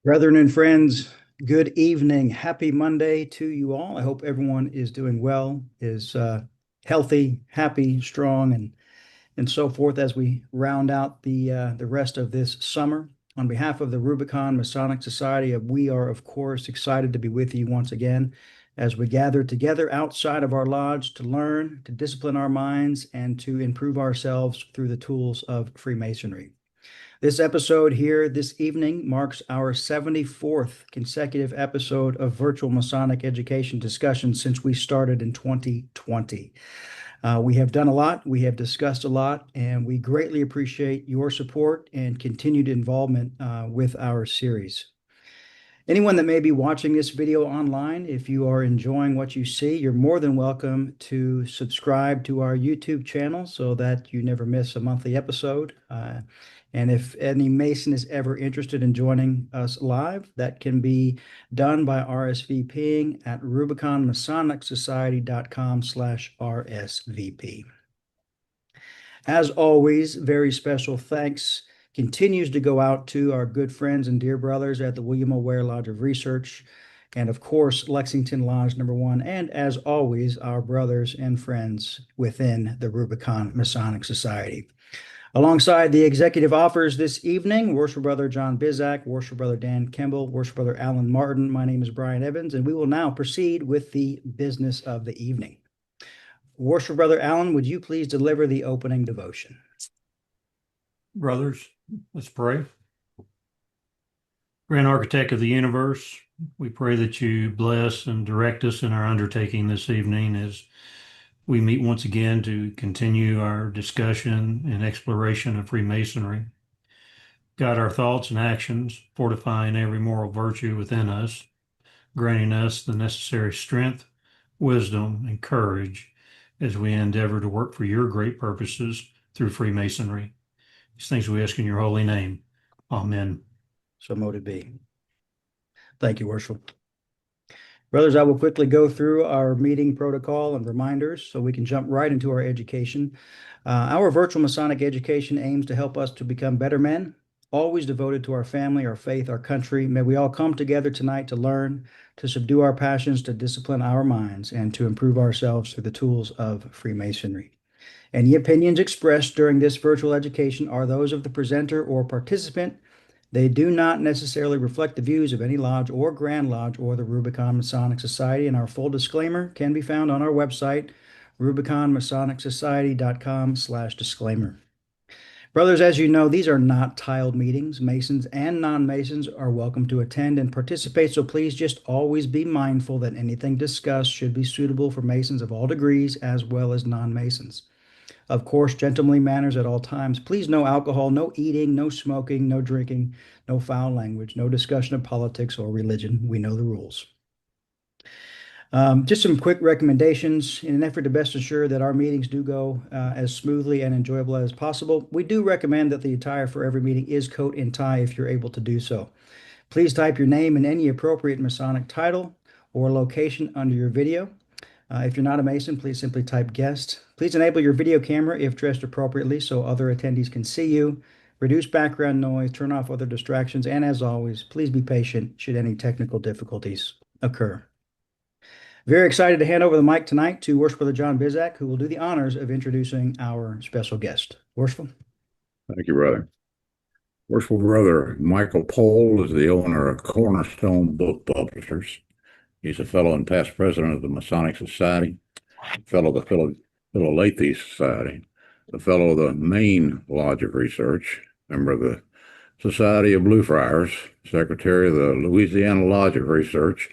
Brethren and friends, good evening. Happy Monday to you all. I hope everyone is doing well, is healthy, happy, strong, and so forth as we round out the rest of this summer. On behalf of the Rubicon Masonic Society, we are, of course, excited to be with you once again as we gather together outside of our lodge to learn, to discipline our minds, and to improve ourselves through the tools of Freemasonry. This episode here this evening marks our 74th consecutive episode of Virtual Masonic Education discussion since we started in 2020. We have done a lot, we have discussed a lot, and we greatly appreciate your support and continued involvement with our series. Anyone that may be watching this video online, if you are enjoying what you see, you're more than welcome to subscribe to our YouTube channel so that you never miss a monthly episode. And if any Mason is ever interested in joining us live, that can be done by RSVPing at rubiconmasonicsociety.com/RSVP. As always, very special thanks continues to go out to our good friends and dear brothers at the Ware Lodge of Research, and of course, Lexington Lodge No. and as always, our brothers and friends within the Rubicon Masonic Society. Alongside the executive offers this evening, Worship Brother John Bizak, Worship Brother Dan Kimball, Worship Brother Alan Martin. My name is Brian Evans, and we will now proceed with the business of the evening. Worship Brother Alan, would you please deliver the opening devotion? Brothers, let's pray. Grand Architect of the universe, we pray that you bless and direct us in our undertaking this evening as we meet once again to continue our discussion and exploration of Freemasonry. Guide our thoughts and actions, fortifying every moral virtue within us, granting us the necessary strength, wisdom, and courage as we endeavor to work for your great purposes through Freemasonry. These things we ask in your holy name. Amen. So mote it be. Thank you, Worship. Brothers, I will quickly go through our meeting protocol and reminders so we can jump right into our education. Our virtual Masonic education aims to help us to become better men, always devoted to our family, our faith, our country. May we all come together tonight to learn, to subdue our passions, to discipline our minds, and to improve ourselves through the tools of Freemasonry. Any opinions expressed during this virtual education are those of the presenter or participant. They do not necessarily reflect the views of any lodge or Grand Lodge or the Rubicon Masonic Society, and our full disclaimer can be found on our website, rubiconmasonicsociety.com/disclaimer. Brothers, as you know, these are not tiled meetings. Masons and non-Masons are welcome to attend and participate, so please just always be mindful that anything discussed should be suitable for Masons of all degrees as well as non-Masons. Of course, gentlemanly manners at all times. Please, no alcohol, no eating, no smoking, no drinking, no foul language, no discussion of politics or religion. We know the rules. Just some quick recommendations in an effort to best ensure that our meetings do go as smoothly and enjoyable as possible. We do recommend that the attire for every meeting is coat and tie if you're able to do so. Please type your name and any appropriate Masonic title or location under your video. If you're not a Mason, please simply type guest. Please enable your video camera if dressed appropriately so other attendees can see you. Reduce background noise, turn off other distractions, and as always, please be patient should any technical difficulties occur. Very excited to hand over the mic tonight to Worship Brother John Bizak, who will do the honors of introducing our special guest. Worshipful. Thank you, brother. Worshipful Brother Michael Pohl is the owner of Cornerstone Book Publishers. He's a fellow and past president of the Masonic Society, fellow of the Philalethes Society, a fellow of the Maine Lodge of Research, member of the Society of Blue Friars, secretary of the Louisiana Lodge of Research,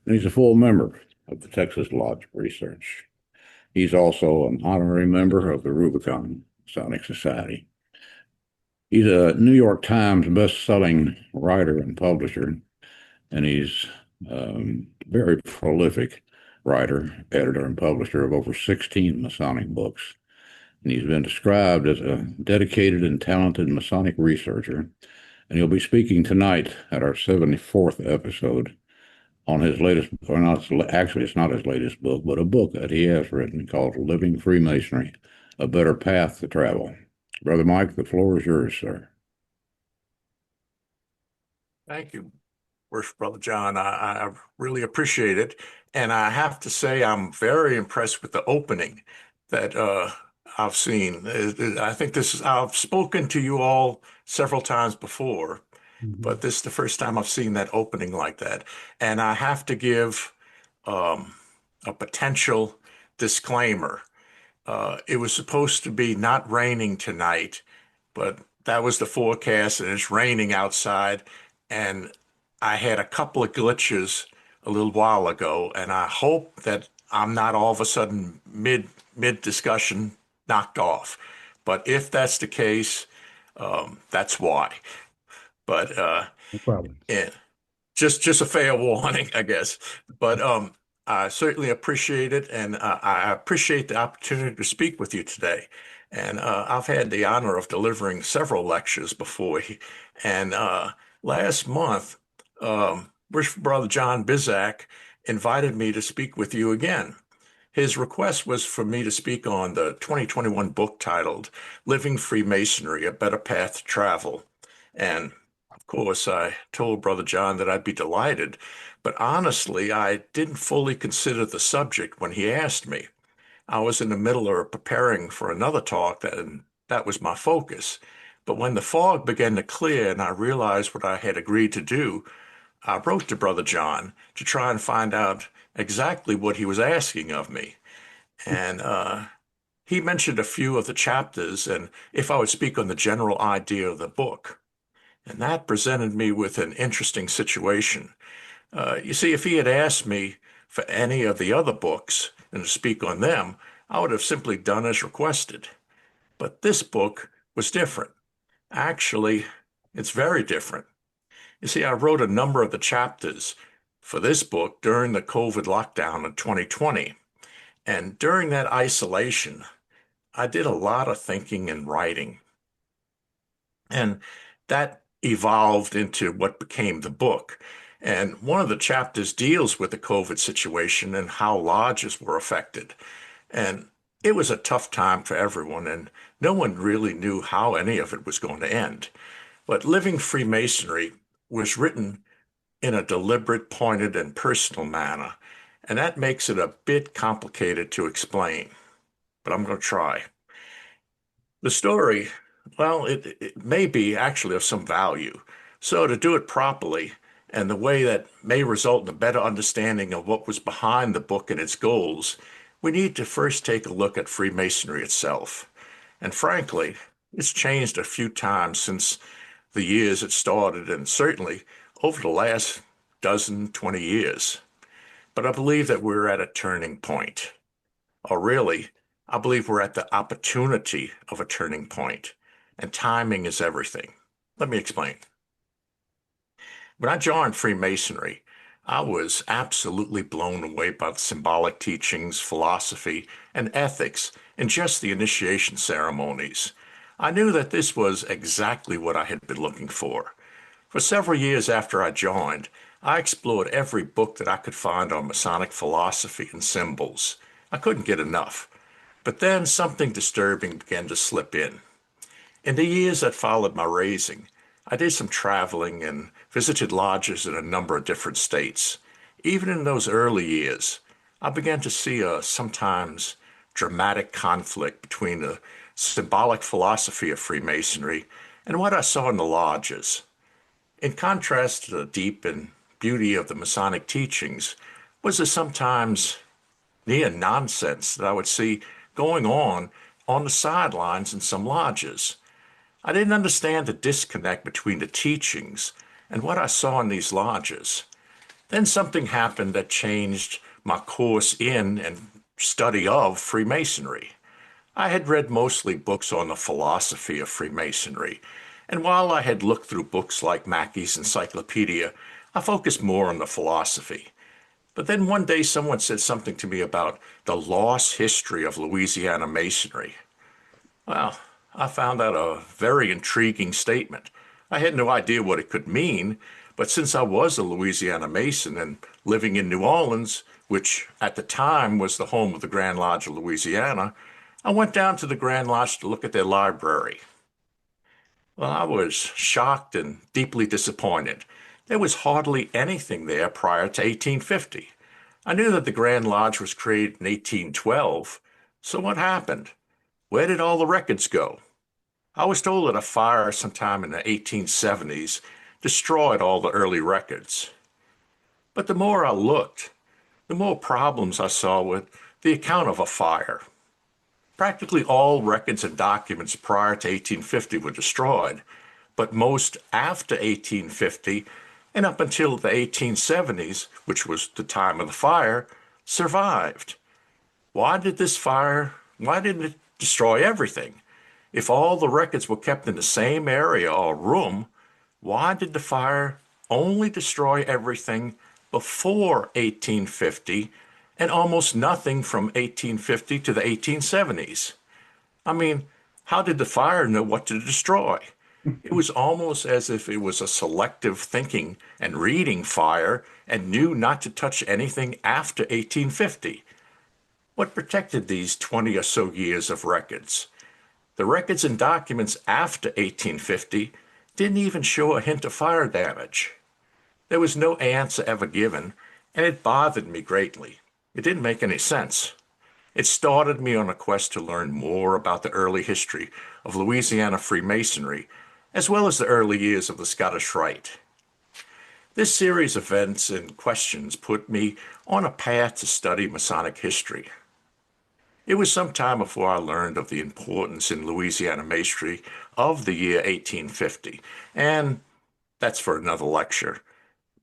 and he's a full member of the Texas Lodge of Research. He's also an honorary member of the Rubicon Masonic Society. He's a New York Times best-selling writer and publisher, and he's very prolific writer, editor, and publisher of over 16 Masonic books. And he's been described as a dedicated and talented Masonic researcher. And he'll be speaking tonight at our 74th episode on his latest, or not, actually it's not his latest book, but a book that he has written called Living Freemasonry, A Better Path to Travel. Brother Mike, the floor is yours, sir. Thank you. Worship Brother John. I really appreciate it. And I have to say, I'm very impressed with the opening that I've seen. I think I've spoken to you all several times before, Mhm. but this is the first time I've seen that opening like that. And I have to give um, a potential disclaimer. It was supposed to be not raining tonight, but that was the forecast, and it's raining outside. And I had a couple of glitches a little while ago, and I hope that I'm not all of a sudden mid discussion knocked off. But if that's the case, that's why. But No problem. yeah, just a fair warning, I guess. But I certainly appreciate it, and I appreciate the opportunity to speak with you today. And I've had the honor of delivering several lectures before. And last month, Brother John Bizak invited me to speak with you again. His request was for me to speak on the 2021 book titled Living Freemasonry, A Better Path to Travel. And of course, I told Brother John that I'd be delighted, but honestly, I didn't fully consider the subject when he asked me. I was in the middle of preparing for another talk and that was my focus. But when the fog began to clear and I realized what I had agreed to do, I wrote to Brother John to try and find out exactly what he was asking of me. And he mentioned a few of the chapters and if I would speak on the general idea of the book. And that presented me with an interesting situation. You see, if he had asked me for any of the other books and to speak on them, I would have simply done as requested. But this book was different. Actually, it's very different. You see, I wrote a number of the chapters for this book during the COVID lockdown in 2020. And during that isolation, I did a lot of thinking and writing. And that evolved into what became the book. And one of the chapters deals with the COVID situation and how lodges were affected. And it was a tough time for everyone, and no one really knew how any of it was going to end. But Living Freemasonry was written in a deliberate, pointed, and personal manner, and that makes it a bit complicated to explain, but I'm going to try. The story, well, it may be actually of some value. So to do it properly and the way that may result in a better understanding of what was behind the book and its goals, we need to first take a look at Freemasonry itself. And frankly, it's changed a few times since the years it started, and certainly over the last dozen, 20 years. But I believe that we're at a turning point. Or really, I believe we're at the opportunity of a turning point, and timing is everything. Let me explain. When I joined Freemasonry, I was absolutely blown away by the symbolic teachings, philosophy, and ethics in just the initiation ceremonies. I knew that this was exactly what I had been looking for. For several years after I joined, I explored every book that I could find on Masonic philosophy and symbols. I couldn't get enough. But then something disturbing began to slip in. In the years that followed my raising, I did some traveling and visited lodges in a number of different states. Even in those early years, I began to see a sometimes dramatic conflict between the symbolic philosophy of Freemasonry and what I saw in the lodges. In contrast to the deep and beauty of the Masonic teachings, was there sometimes near nonsense that I would see going on the sidelines in some lodges. I didn't understand the disconnect between the teachings and what I saw in these lodges. Then something happened that changed my course in and study of Freemasonry. I had read mostly books on the philosophy of Freemasonry, and while I had looked through books like Mackey's Encyclopedia, I focused more on the philosophy. But then one day someone said something to me about the lost history of Louisiana Masonry. Well, I found that a very intriguing statement. I had no idea what it could mean, but since I was a Louisiana Mason and living in New Orleans, which at the time was the home of the Grand Lodge of Louisiana, I went down to the Grand Lodge to look at their library. Well, I was shocked and deeply disappointed. There was hardly anything there prior to 1850. I knew that the Grand Lodge was created in 1812. So what happened? Where did all the records go? I was told that a fire sometime in the 1870s destroyed all the early records. But the more I looked, the more problems I saw with the account of a fire. Practically all records and documents prior to 1850 were destroyed, but most after 1850 and up until the 1870s, which was the time of the fire, survived. Why didn't it destroy everything? If all the records were kept in the same area or room, why did the fire only destroy everything before 1850 and almost nothing from 1850 to the 1870s? I mean, how did the fire know what to destroy? It was almost as if it was a selective thinking and reading fire and knew not to touch anything after 1850. What protected these 20 or so years of records? The records and documents after 1850 didn't even show a hint of fire damage. There was no answer ever given, and it bothered me greatly. It didn't make any sense. It started me on a quest to learn more about the early history of Louisiana Freemasonry, as well as the early years of the Scottish Rite. This series of events and questions put me on a path to study Masonic history. It was some time before I learned of the importance in Louisiana Masonry of the year 1850, and that's for another lecture.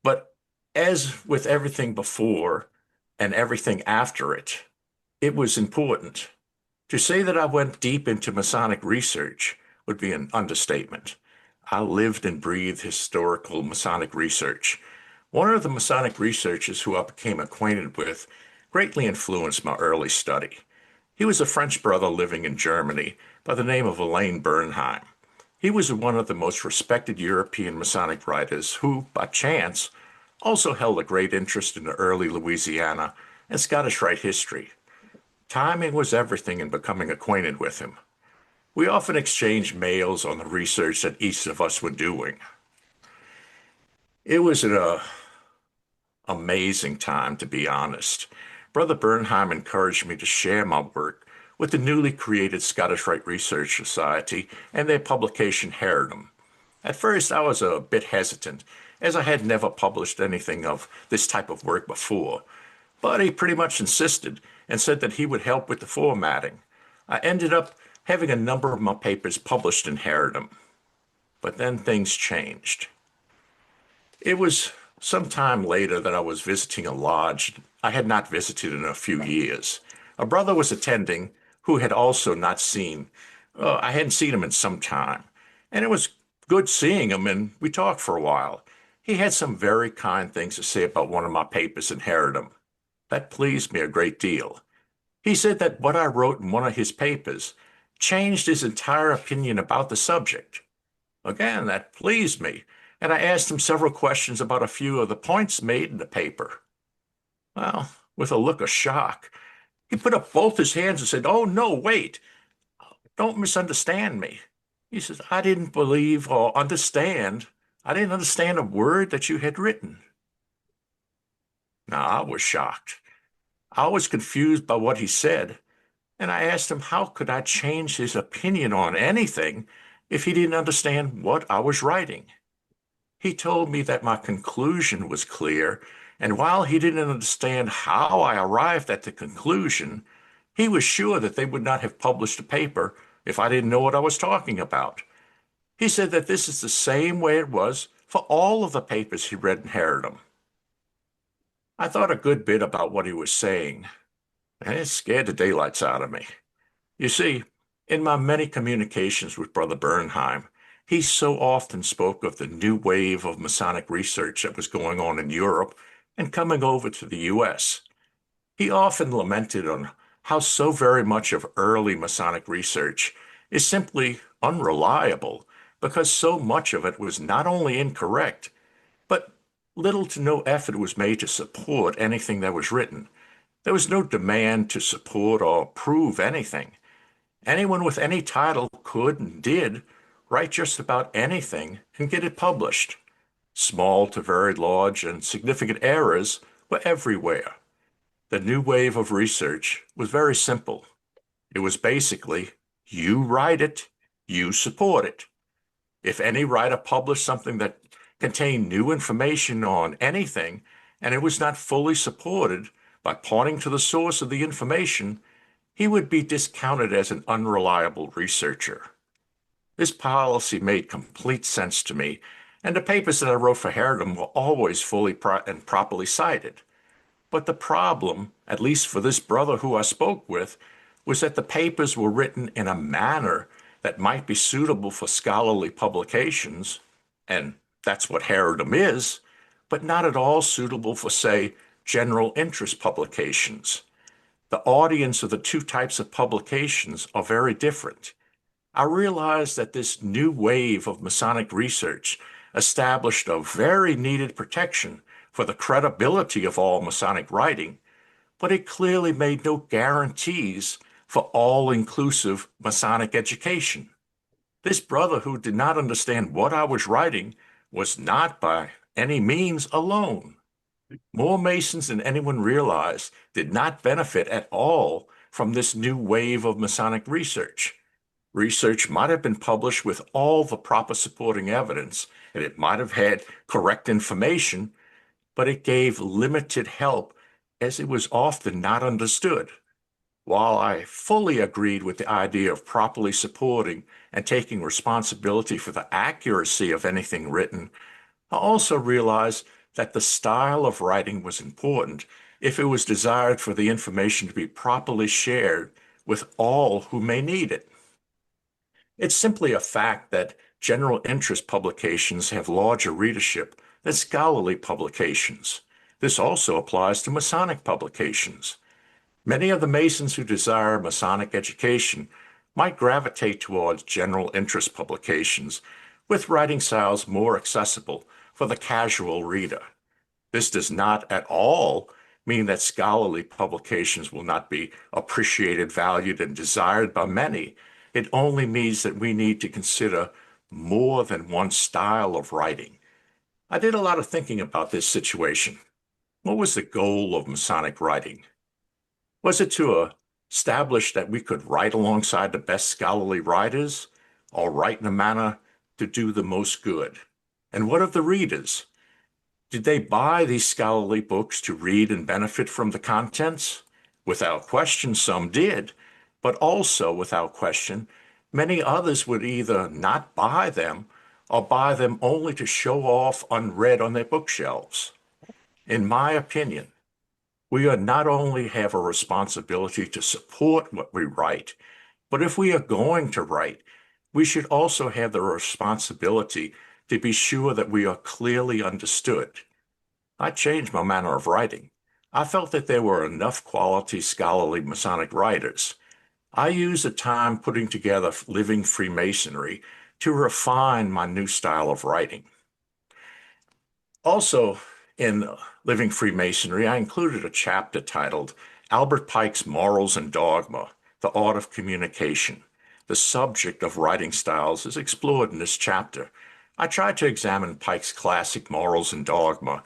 But as with everything before and everything after it, it was important. To say that I went deep into Masonic research would be an understatement. I lived and breathed historical Masonic research. One of the Masonic researchers who I became acquainted with greatly influenced my early study. He was a French brother living in Germany by the name of Alain Bernheim. He was one of the most respected European Masonic writers who, by chance, also held a great interest in the early Louisiana and Scottish Rite history. Timing was everything in becoming acquainted with him. We often exchanged mails on the research that each of us were doing. It was an amazing time, to be honest. Brother Bernheim encouraged me to share my work with the newly created Scottish Rite Research Society and their publication Heredom. At first, I was a bit hesitant, as I had never published anything of this type of work before, but he pretty much insisted and said that he would help with the formatting. I ended up having a number of my papers published in Heredom, but then things changed. It was some time later that I was visiting a lodge I had not visited in a few years. A brother was attending who had also not seen, I hadn't seen him in some time, and it was good seeing him, and we talked for a while. He had some very kind things to say about one of my papers in Heredom. That pleased me a great deal. He said that what I wrote in one of his papers changed his entire opinion about the subject. Again, that pleased me, and I asked him several questions about a few of the points made in the paper. Well, with a look of shock, he put up both his hands and said, "Oh, no, wait. Don't misunderstand me." He says, "I didn't believe or understand. I didn't understand a word that you had written." Now, I was shocked. I was confused by what he said, and I asked him how could I change his opinion on anything if he didn't understand what I was writing. He told me that my conclusion was clear, and while he didn't understand how I arrived at the conclusion, he was sure that they would not have published the paper if I didn't know what I was talking about. He said that this is the same way it was for all of the papers he read in Heredom. I thought a good bit about what he was saying, and it scared the daylights out of me. You see, in my many communications with Brother Bernheim, he so often spoke of the new wave of Masonic research that was going on in Europe and coming over to the U.S. He often lamented on how so very much of early Masonic research is simply unreliable because so much of it was not only incorrect, but little to no effort was made to support anything that was written. There was no demand to support or prove anything. Anyone with any title could and did write just about anything and get it published. Small to very large and significant errors were everywhere. The new wave of research was very simple. It was basically, you write it, you support it. If any writer published something that contained new information on anything, and it was not fully supported by pointing to the source of the information, he would be discounted as an unreliable researcher. This policy made complete sense to me, and the papers that I wrote for Harrigan were always fully and properly cited. But the problem, at least for this brother who I spoke with, was that the papers were written in a manner that might be suitable for scholarly publications, and that's what Harrigan is, but not at all suitable for, say, general interest publications. The audience of the two types of publications are very different. I realized that this new wave of Masonic research established a very needed protection for the credibility of all Masonic writing, but it clearly made no guarantees for all-inclusive Masonic education. This brother who did not understand what I was writing was not by any means alone. More Masons than anyone realized did not benefit at all from this new wave of Masonic research. Research might have been published with all the proper supporting evidence, and it might have had correct information, but it gave limited help as it was often not understood. While I fully agreed with the idea of properly supporting and taking responsibility for the accuracy of anything written, I also realized that the style of writing was important if it was desired for the information to be properly shared with all who may need it. It's simply a fact that general interest publications have larger readership than scholarly publications. This also applies to Masonic publications. Many of the Masons who desire Masonic education might gravitate towards general interest publications, with writing styles more accessible for the casual reader. This does not at all mean that scholarly publications will not be appreciated, valued, and desired by many. It only means that we need to consider more than one style of writing. I did a lot of thinking about this situation. What was the goal of Masonic writing? Was it to establish that we could write alongside the best scholarly writers, or write in a manner to do the most good? And what of the readers? Did they buy these scholarly books to read and benefit from the contents? Without question, some did, but also without question, many others would either not buy them or buy them only to show off unread on their bookshelves. In my opinion, we not only have a responsibility to support what we write, but if we are going to write, we should also have the responsibility to be sure that we are clearly understood. I changed my manner of writing. I felt that there were enough quality scholarly Masonic writers. I used the time putting together Living Freemasonry to refine my new style of writing. Also, in Living Freemasonry, I included a chapter titled Albert Pike's Morals and Dogma, The Art of Communication. The subject of writing styles is explored in this chapter. I tried to examine Pike's classic Morals and Dogma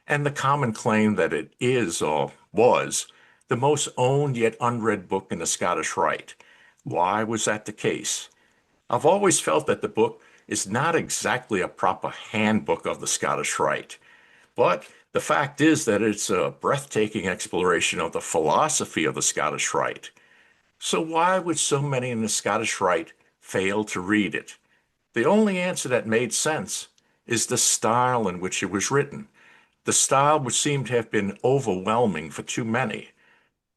and the common claim that it is, or was, the most owned yet unread book in the Scottish Rite. Why was that the case? I've always felt that the book is not exactly a proper handbook of the Scottish Rite, but the fact is that it's a breathtaking exploration of the philosophy of the Scottish Rite. So why would so many in the Scottish Rite fail to read it? The only answer that made sense is the style in which it was written. The style would seem to have been overwhelming for too many.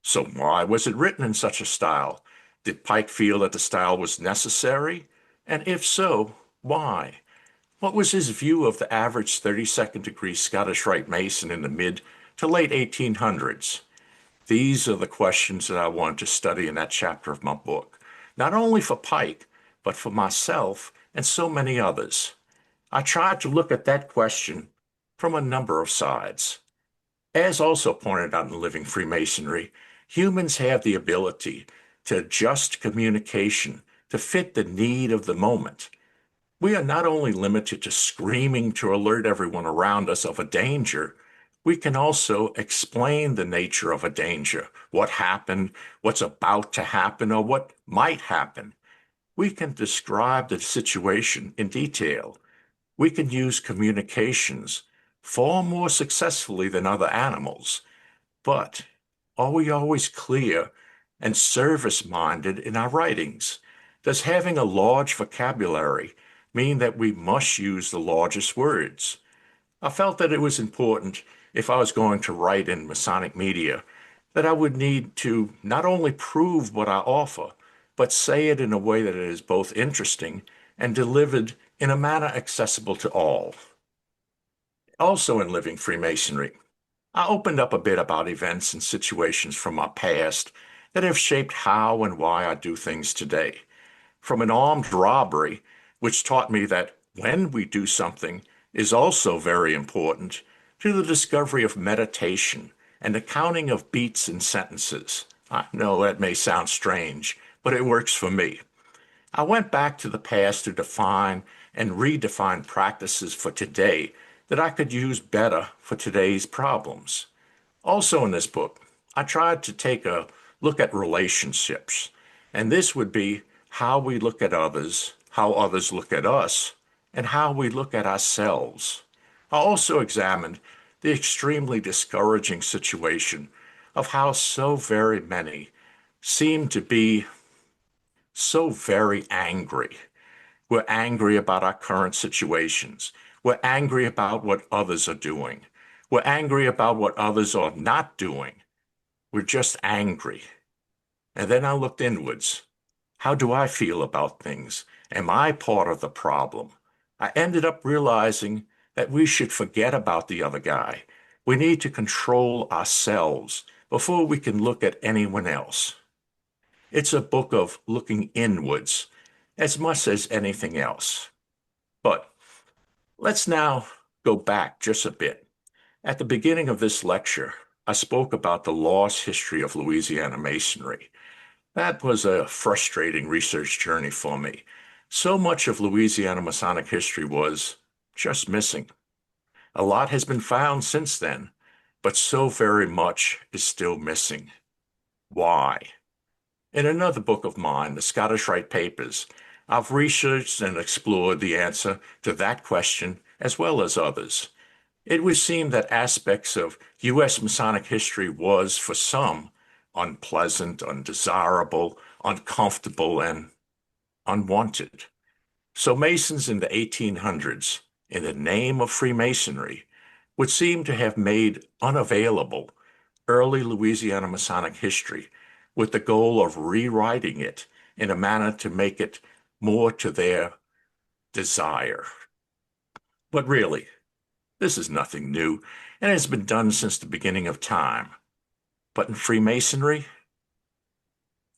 So why was it written in such a style? Did Pike feel that the style was necessary? And if so, why? What was his view of the average 32nd degree Scottish Rite Mason in the mid to late 1800s? These are the questions that I wanted to study in that chapter of my book, not only for Pike, but for myself and so many others. I tried to look at that question from a number of sides. As also pointed out in Living Freemasonry, humans have the ability to adjust communication to fit the need of the moment. we are not only limited to screaming to alert everyone around us of a danger, we can also explain the nature of a danger, what happened, what's about to happen, or what might happen. We can describe the situation in detail. We can use communications far more successfully than other animals. But are we always clear and service-minded in our writings? Does having a large vocabulary mean that we must use the largest words? I felt that it was important, if I was going to write in Masonic media, that I would need to not only prove what I offer, but say it in a way that is both interesting and delivered in a manner accessible to all. Also in Living Freemasonry, I opened up a bit about events and situations from my past that have shaped how and why I do things today. From an armed robbery, which taught me that when we do something is also very important, to the discovery of meditation and the counting of beats and sentences. I know that may sound strange, but it works for me. I went back to the past to define and redefine practices for today that I could use better for today's problems. Also in this book, I tried to take a look at relationships, and this would be how we look at others, how others look at us, and how we look at ourselves. I also examined the extremely discouraging situation of how so very many seem to be so very angry. We're angry about our current situations. We're angry about what others are doing. We're angry about what others are not doing. We're just angry. And then I looked inwards. How do I feel about things? Am I part of the problem? I ended up realizing that we should forget about the other guy. We need to control ourselves before we can look at anyone else. It's a book of looking inwards as much as anything else. But let's now go back just a bit. At the beginning of this lecture, I spoke about the lost history of Louisiana Masonry. That was a frustrating research journey for me. So much of Louisiana Masonic history was just missing. A lot has been found since then, but so very much is still missing. Why? In another book of mine, the Scottish Rite Papers, I've researched and explored the answer to that question as well as others. It would seem that aspects of U.S. Masonic history was, for some, unpleasant, undesirable, uncomfortable, and unwanted. So Masons in the 1800s, in the name of Freemasonry, would seem to have made unavailable early Louisiana Masonic history with the goal of rewriting it in a manner to make it more to their desire. But really, this is nothing new, and has been done since the beginning of time. But in Freemasonry,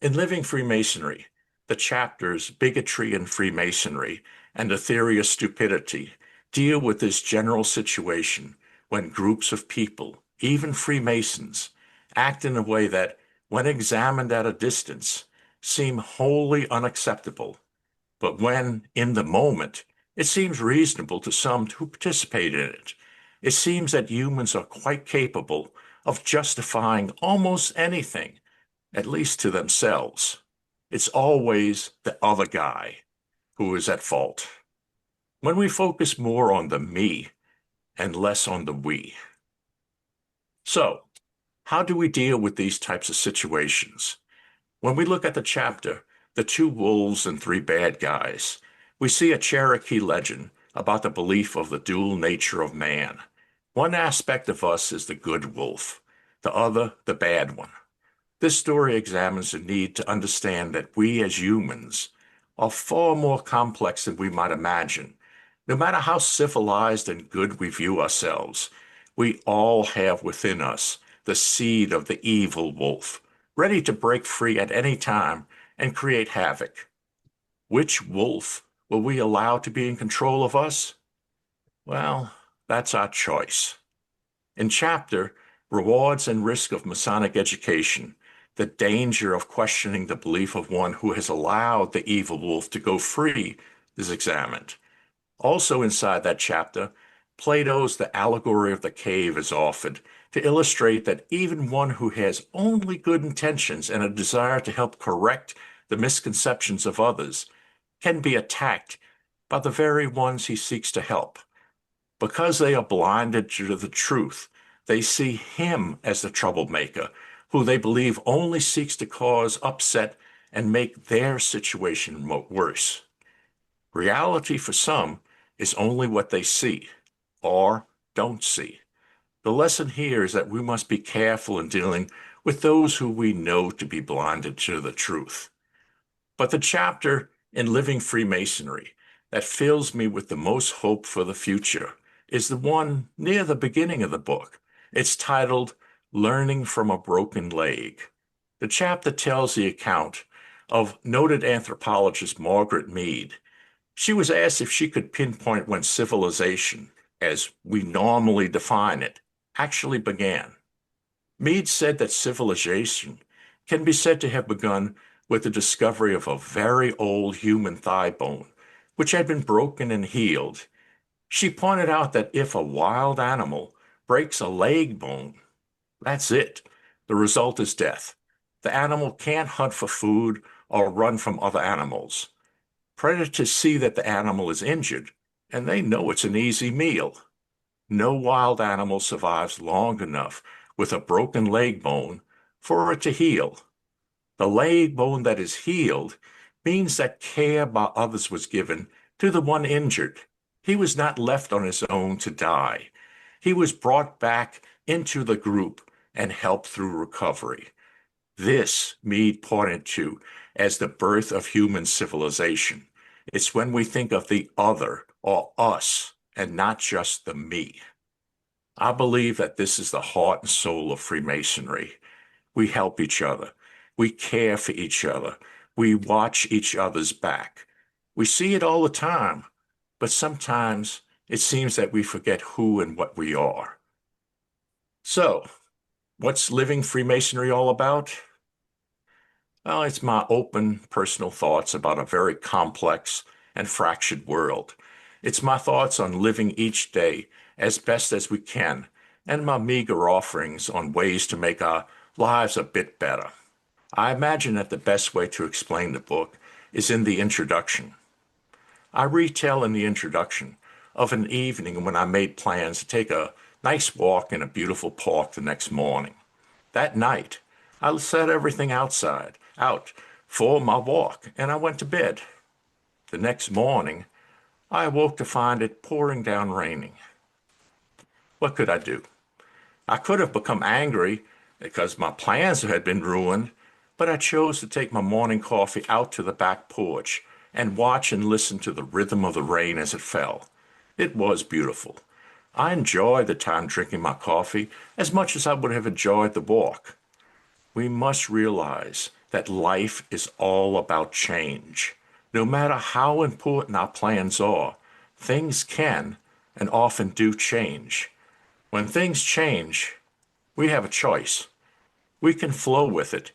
in Living Freemasonry, the chapters Bigotry and Freemasonry and the Theory of Stupidity deal with this general situation when groups of people, even Freemasons, act in a way that, when examined at a distance, seem wholly unacceptable, but when, in the moment, it seems reasonable to some who participate in it. It seems that humans are quite capable of justifying almost anything, at least to themselves. It's always the other guy who is at fault. When we focus more on the me and less on the we. So, how do we deal with these types of situations? When we look at the chapter, The Two Wolves and Three Bad Guys, we see a Cherokee legend about the belief of the dual nature of man. One aspect of us is the good wolf, the other the bad one. This story examines the need to understand that we as humans are far more complex than we might imagine. No matter how civilized and good we view ourselves, we all have within us the seed of the evil wolf, ready to break free at any time and create havoc. Which wolf will we allow to be in control of us? Well, that's our choice. In chapter Rewards and Risk of Masonic Education, the danger of questioning the belief of one who has allowed the evil wolf to go free is examined. Also inside that chapter, Plato's The Allegory of the Cave is offered to illustrate that even one who has only good intentions and a desire to help correct the misconceptions of others can be attacked by the very ones he seeks to help. Because they are blinded to the truth, they see him as the troublemaker, who they believe only seeks to cause upset and make their situation worse. Reality for some is only what they see or don't see. The lesson here is that we must be careful in dealing with those who we know to be blinded to the truth. But the chapter in Living Freemasonry that fills me with the most hope for the future is the one near the beginning of the book. It's titled Learning from a Broken Leg. The chapter tells the account of noted anthropologist Margaret Mead. She was asked if she could pinpoint when civilization, as we normally define it, actually began. Mead said that civilization can be said to have begun with the discovery of a very old human thigh bone, which had been broken and healed. She pointed out that if a wild animal breaks a leg bone, that's it. The result is death. The animal can't hunt for food or run from other animals. Predators see that the animal is injured, and they know it's an easy meal. No wild animal survives long enough with a broken leg bone for it to heal. The leg bone that is healed means that care by others was given to the one injured. He was not left on his own to die. He was brought back into the group and helped through recovery. This Mead pointed to as the birth of human civilization. It's when we think of the other or us and not just the me. I believe that this is the heart and soul of Freemasonry. We help each other. We care for each other. We watch each other's back. We see it all the time, but sometimes it seems that we forget who and what we are. So, what's Living Freemasonry all about? Well, it's my open, personal thoughts about a very complex and fractured world. It's my thoughts on living each day as best as we can, and my meager offerings on ways to make our lives a bit better. I imagine that the best way to explain the book is in the introduction. I retell in the introduction of an evening when I made plans to take a nice walk in a beautiful park the next morning. That night, I set everything out for my walk, and I went to bed. The next morning, I awoke to find it pouring down raining. What could I do? I could have become angry because my plans had been ruined, but I chose to take my morning coffee out to the back porch and watch and listen to the rhythm of the rain as it fell. It was beautiful. I enjoyed the time drinking my coffee as much as I would have enjoyed the walk. We must realize that life is all about change. No matter how important our plans are, things can and often do change. When things change, we have a choice. We can flow with it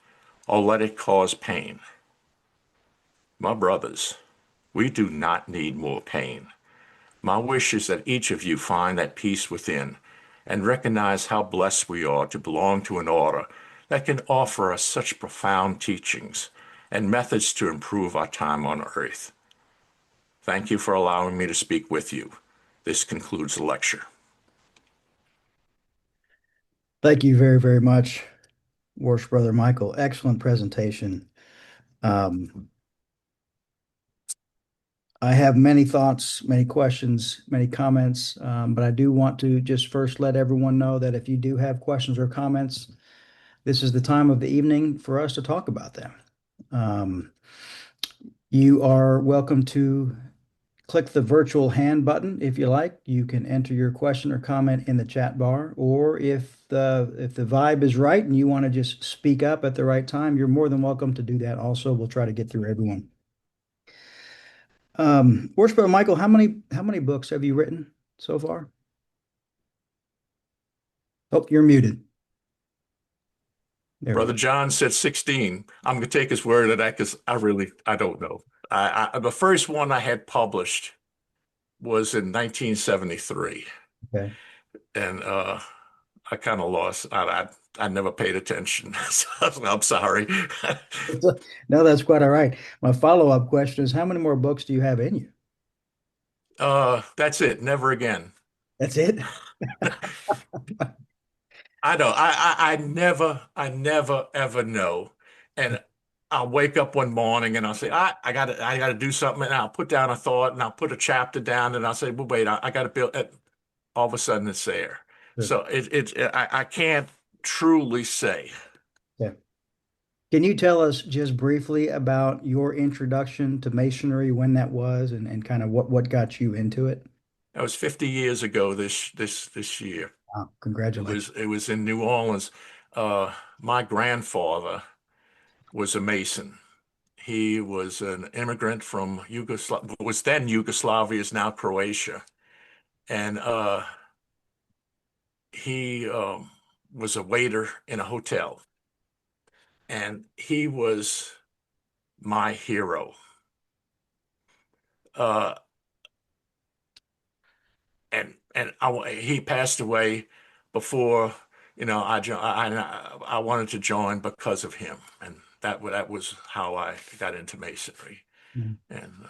or let it cause pain. My brothers, we do not need more pain. My wish is that each of you find that peace within and recognize how blessed we are to belong to an order that can offer us such profound teachings and methods to improve our time on earth. Thank you for allowing me to speak with you. This concludes the lecture. Thank you very, very much, Worst Brother Michael. Excellent presentation. I have many thoughts, many questions, many comments, but I do want to just first let everyone know that if you do have questions or comments, this is the time of the evening for us to talk about them. You are welcome to click the virtual hand button if you like. You can enter your question or comment in the chat bar, or if the vibe is right and you want to just speak up at the right time, you're more than welcome to do that also. We'll try to get through everyone. Worst Brother Michael, how many books have you written so far? Oh, you're muted. There we Brother go. John said 16. I'm going to take his word of that because I don't know. The first one I had published was in 1973, Okay. and I kind of lost. I never paid attention. So I'm sorry. No, that's quite all right. My follow-up question is, how many more books do you have in you? That's it. Never again. That's it? I don't. I never ever know. And I'll wake up one morning and I'll say, I gotta do something, and I'll put down a thought and I'll put a chapter down and I'll say, well, wait, I gotta build it. All of a sudden it's there. Sure. So I can't truly say. Yeah. Can you tell us just briefly about your introduction to Masonry, when that was, and kind of what got you into it? That was 50 years ago this year. Wow, congratulations. It was in New Orleans. My grandfather was a Mason. He was an immigrant from Yugoslavia, was then Yugoslavia, is now Croatia. And he was a waiter in a hotel. And he was my hero. Uh, he passed away before, I wanted to join because of him. And that was how I got into Masonry. Mhm. And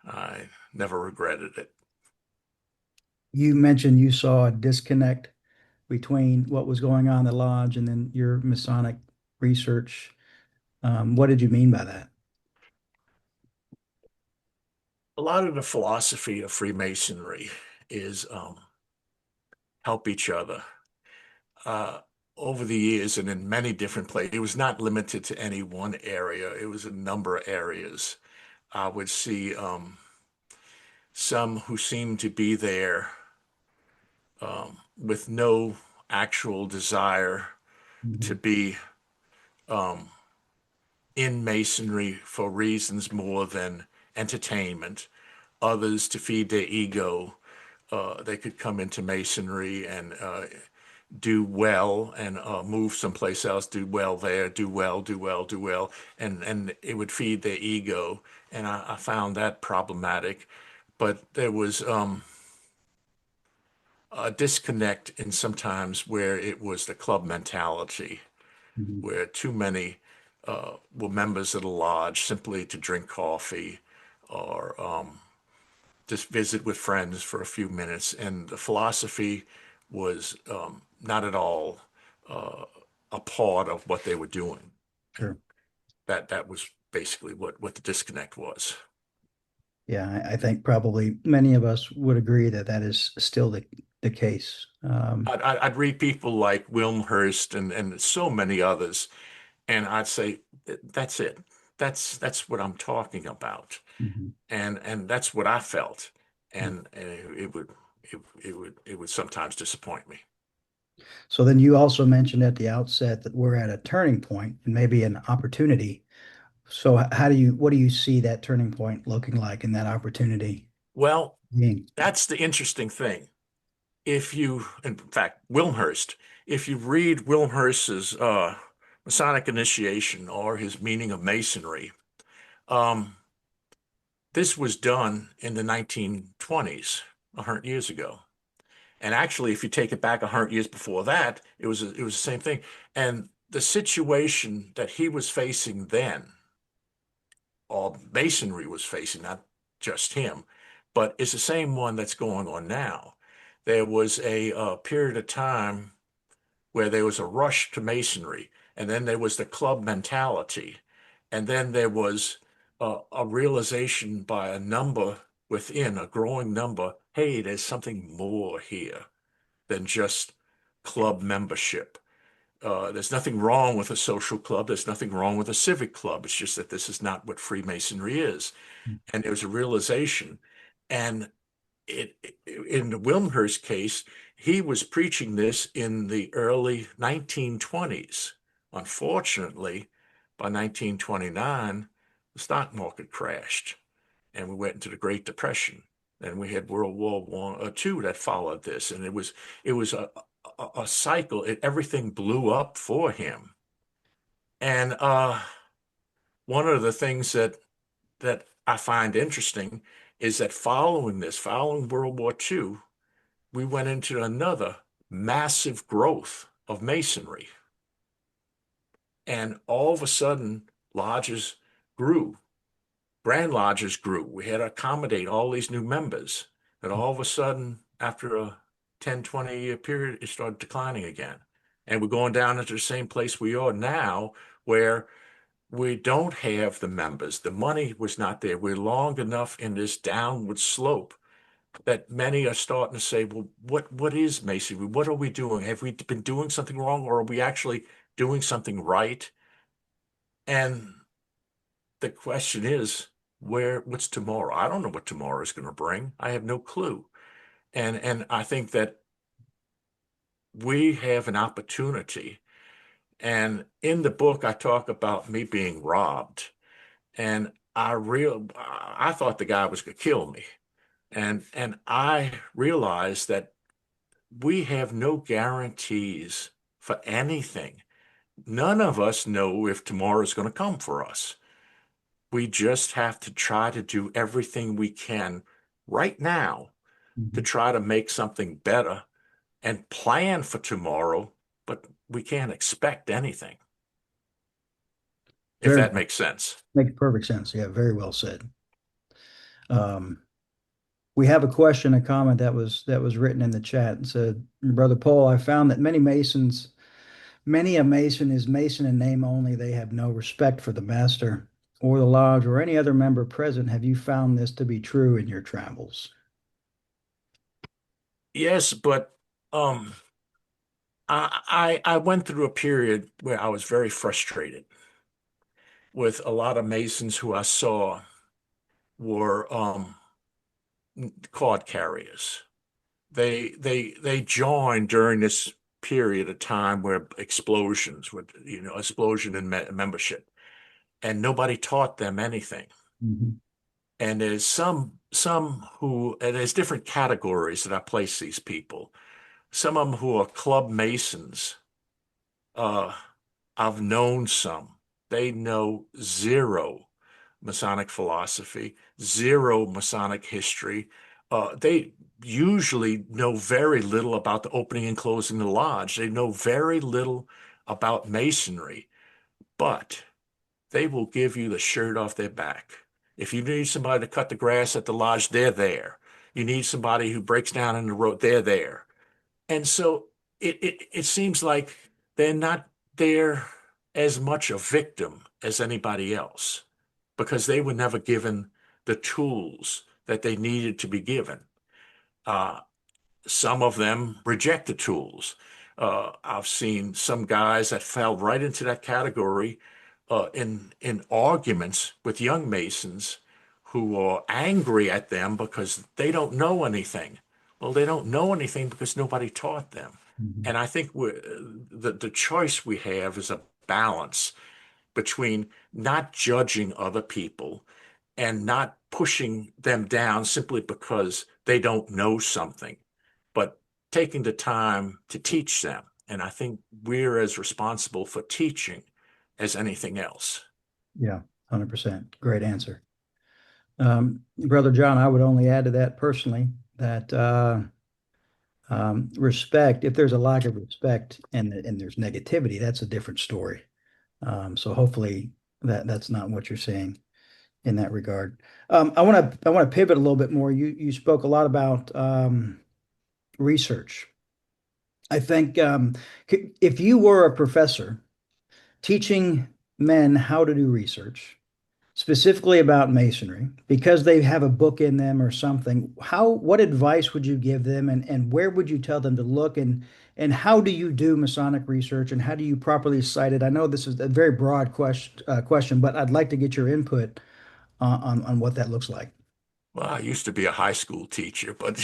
I never regretted it. You mentioned you saw a disconnect between what was going on in the lodge and then your Masonic research. What did you mean by that? A lot of the philosophy of Freemasonry is help each other. Uh, Over the years and in many different places, it was not limited to any one area. It was a number of areas. I would see some who seemed to be there with no actual desire to Mhm. be um, in Masonry for reasons more than entertainment. Others to feed their ego. They could come into Masonry and do well and move someplace else, do well there, do well, do well, do well, and it would feed their ego, and I found that problematic. But there was a disconnect in sometimes where it was the club mentality, Mhm. where too many were members of the lodge simply to drink coffee or just visit with friends for a few minutes, and the philosophy was not at all uh, a part of what they were doing. And Sure. that was basically what the disconnect was. Yeah, I think probably many of us would agree that that is still the case. I'd read people like Wilmhurst and so many others, and I'd say, that's it. That's what I'm talking about, Mhm. and that's what I felt, and it would sometimes disappoint me. So then you also mentioned at the outset that we're at a turning point and maybe an opportunity. So what do you see that turning point looking like and that opportunity Well, being? that's the interesting thing. In fact, Wilmhurst, if you read Wilmhurst's Masonic initiation or his meaning of Masonry, um, this was done in the 1920s, 100 years ago. And actually, if you take it back 100 years before that, it was the same thing. And the situation that he was facing then, or Masonry was facing, not just him, but it's the same one that's going on now. There was a period of time where there was a rush to Masonry, and then there was the club mentality, and then there was a realization by a number within, a growing number, hey, there's something more here than just club membership. There's nothing wrong with a social club. There's nothing wrong with a civic club. It's just that this is not what Freemasonry is. And there was a realization. And in the Wilmhurst case, he was preaching this in the early 1920s. Unfortunately, by 1929, the stock market crashed and we went into the Great Depression. And we had World War II that followed this, and it was a cycle. Everything blew up for him. And one of the things that I find interesting is that following World War II, we went into another massive growth of Masonry. And all of a sudden, lodges grew, Grand Lodges grew. We had to accommodate all these new members. And all of a sudden, after a 10, 20-year period, it started declining again. And we're going down into the same place we are now, where we don't have the members. The money was not there. We're long enough in this downward slope that many are starting to say, well, what is Masonry? What are we doing? Have we been doing something wrong, or are we actually doing something right? And the question is, what's tomorrow? I don't know what tomorrow is going to bring. I have no clue. And I think that we have an opportunity. And in the book, I talk about me being robbed. And I thought the guy was going to kill me. And I realized that we have no guarantees for anything. None of us know if tomorrow is going to come for us. We just have to try to do everything we can right now to try to make something better and plan for tomorrow, but we can't expect anything, if Very that makes sense. makes perfect sense. Yeah, very well said. Um, we have a question, a comment that was written in the chat. It said, Brother Paul, I found that many a Mason is Mason in name only. They have no respect for the master or the lodge or any other member present. Have you found this to be true in your travels? Yes, but I went through a period where I was very frustrated with a lot of Masons who I saw were card carriers. They joined during this period of time where explosions would, explosion in membership, and nobody taught them anything. Mhm. And there's some who, and there's different categories that I place these people. Some of them who are club Masons, uh, I've known some. They know zero Masonic philosophy, zero Masonic history. They usually know very little about the opening and closing the lodge. They know very little about Masonry, but they will give you the shirt off their back. If you need somebody to cut the grass at the lodge, they're there. You need somebody who breaks down in the road, they're there. And so it seems like they're not there as much a victim as anybody else, because they were never given the tools that they needed to be given. Uh, some of them reject the tools. I've seen some guys that fell right into that category in arguments with young Masons who are angry at them because they don't know anything. Well, they don't know anything because nobody taught them. Mhm. And I think the choice we have is a balance between not judging other people and not pushing them down simply because they don't know something, but taking the time to teach them. And I think we're as responsible for teaching as anything else. Yeah, 100%. Great answer. Brother John, I would only add to that personally that respect, if there's a lack of respect and there's negativity, that's a different story. So hopefully that's not what you're saying in that regard. I want to pivot a little bit more. You spoke a lot about research. I think if you were a professor teaching men how to do research, specifically about masonry, because they have a book in them or something, what advice would you give them, and where would you tell them to look, and how do you do Masonic research, and how do you properly cite it? I know this is a very broad question, but I'd like to get your input on what that looks like. Well, I used to be a high school teacher, but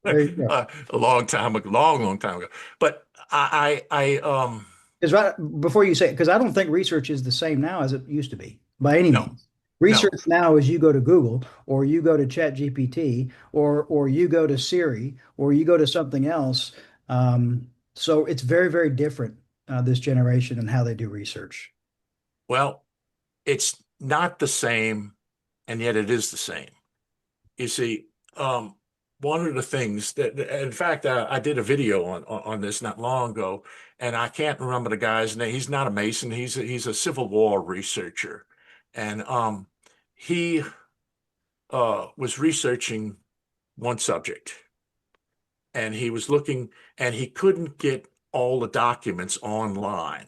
There you go. a long time ago, long time ago. But Because right before you say, because I don't think research is the same now as it used to be by any no, means. no. Research now is you go to Google or you go to Chat GPT or you go to Siri or you go to something else. So it's very, very different this generation and how they do research. Well, it's not the same, and yet it is the same. you see, one of the things that, in fact, I did a video on this not long ago, and I can't remember the guy's name. He's not a Mason. He's a Civil War researcher, and he was researching one subject, and he was looking, and he couldn't get all the documents online,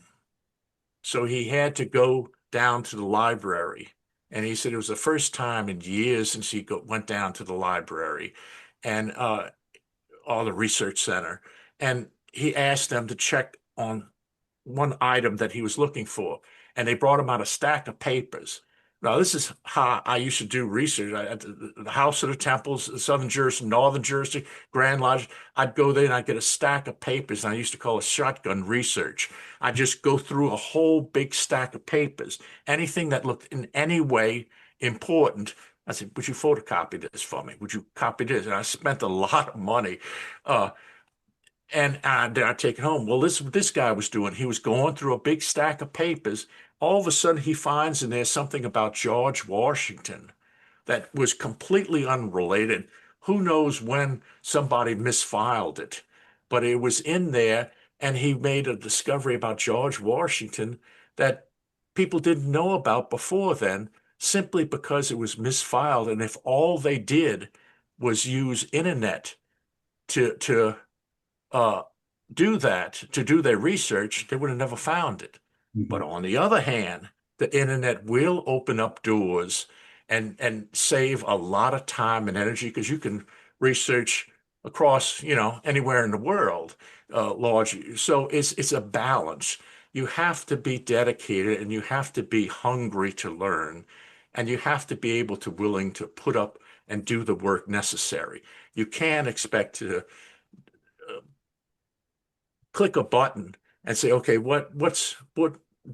so he had to go down to the library. And he said it was the first time in years since he went down to the library, and or the research center, and he asked them to check on one item that he was looking for, and they brought him out a stack of papers. Now, this is how I used to do research. At the House of the Temples, Southern Jurisdiction, Northern Jurisdiction, Grand Lodge, I'd go there and I'd get a stack of papers, and I used to call it shotgun research. I'd just go through a whole big stack of papers. Anything that looked in any way important, I said, would you photocopy this for me? Would you copy this? And I spent a lot of money. And then I take it home. Well, this guy was doing, he was going through a big stack of papers. All of a sudden, he finds in there something about George Washington that was completely unrelated. Who knows when somebody misfiled it, but it was in there, and he made a discovery about George Washington that people didn't know about before then, simply because it was misfiled. And if all they did was use internet to do that, to do their research, they would have never found it. But on the other hand, the internet will open up doors and save a lot of time and energy, because you can research across, anywhere in the world, large. So it's a balance. You have to be dedicated, and you have to be hungry to learn, and you have to be able to willing to put up and do the work necessary. You can't expect to click a button and say, okay, what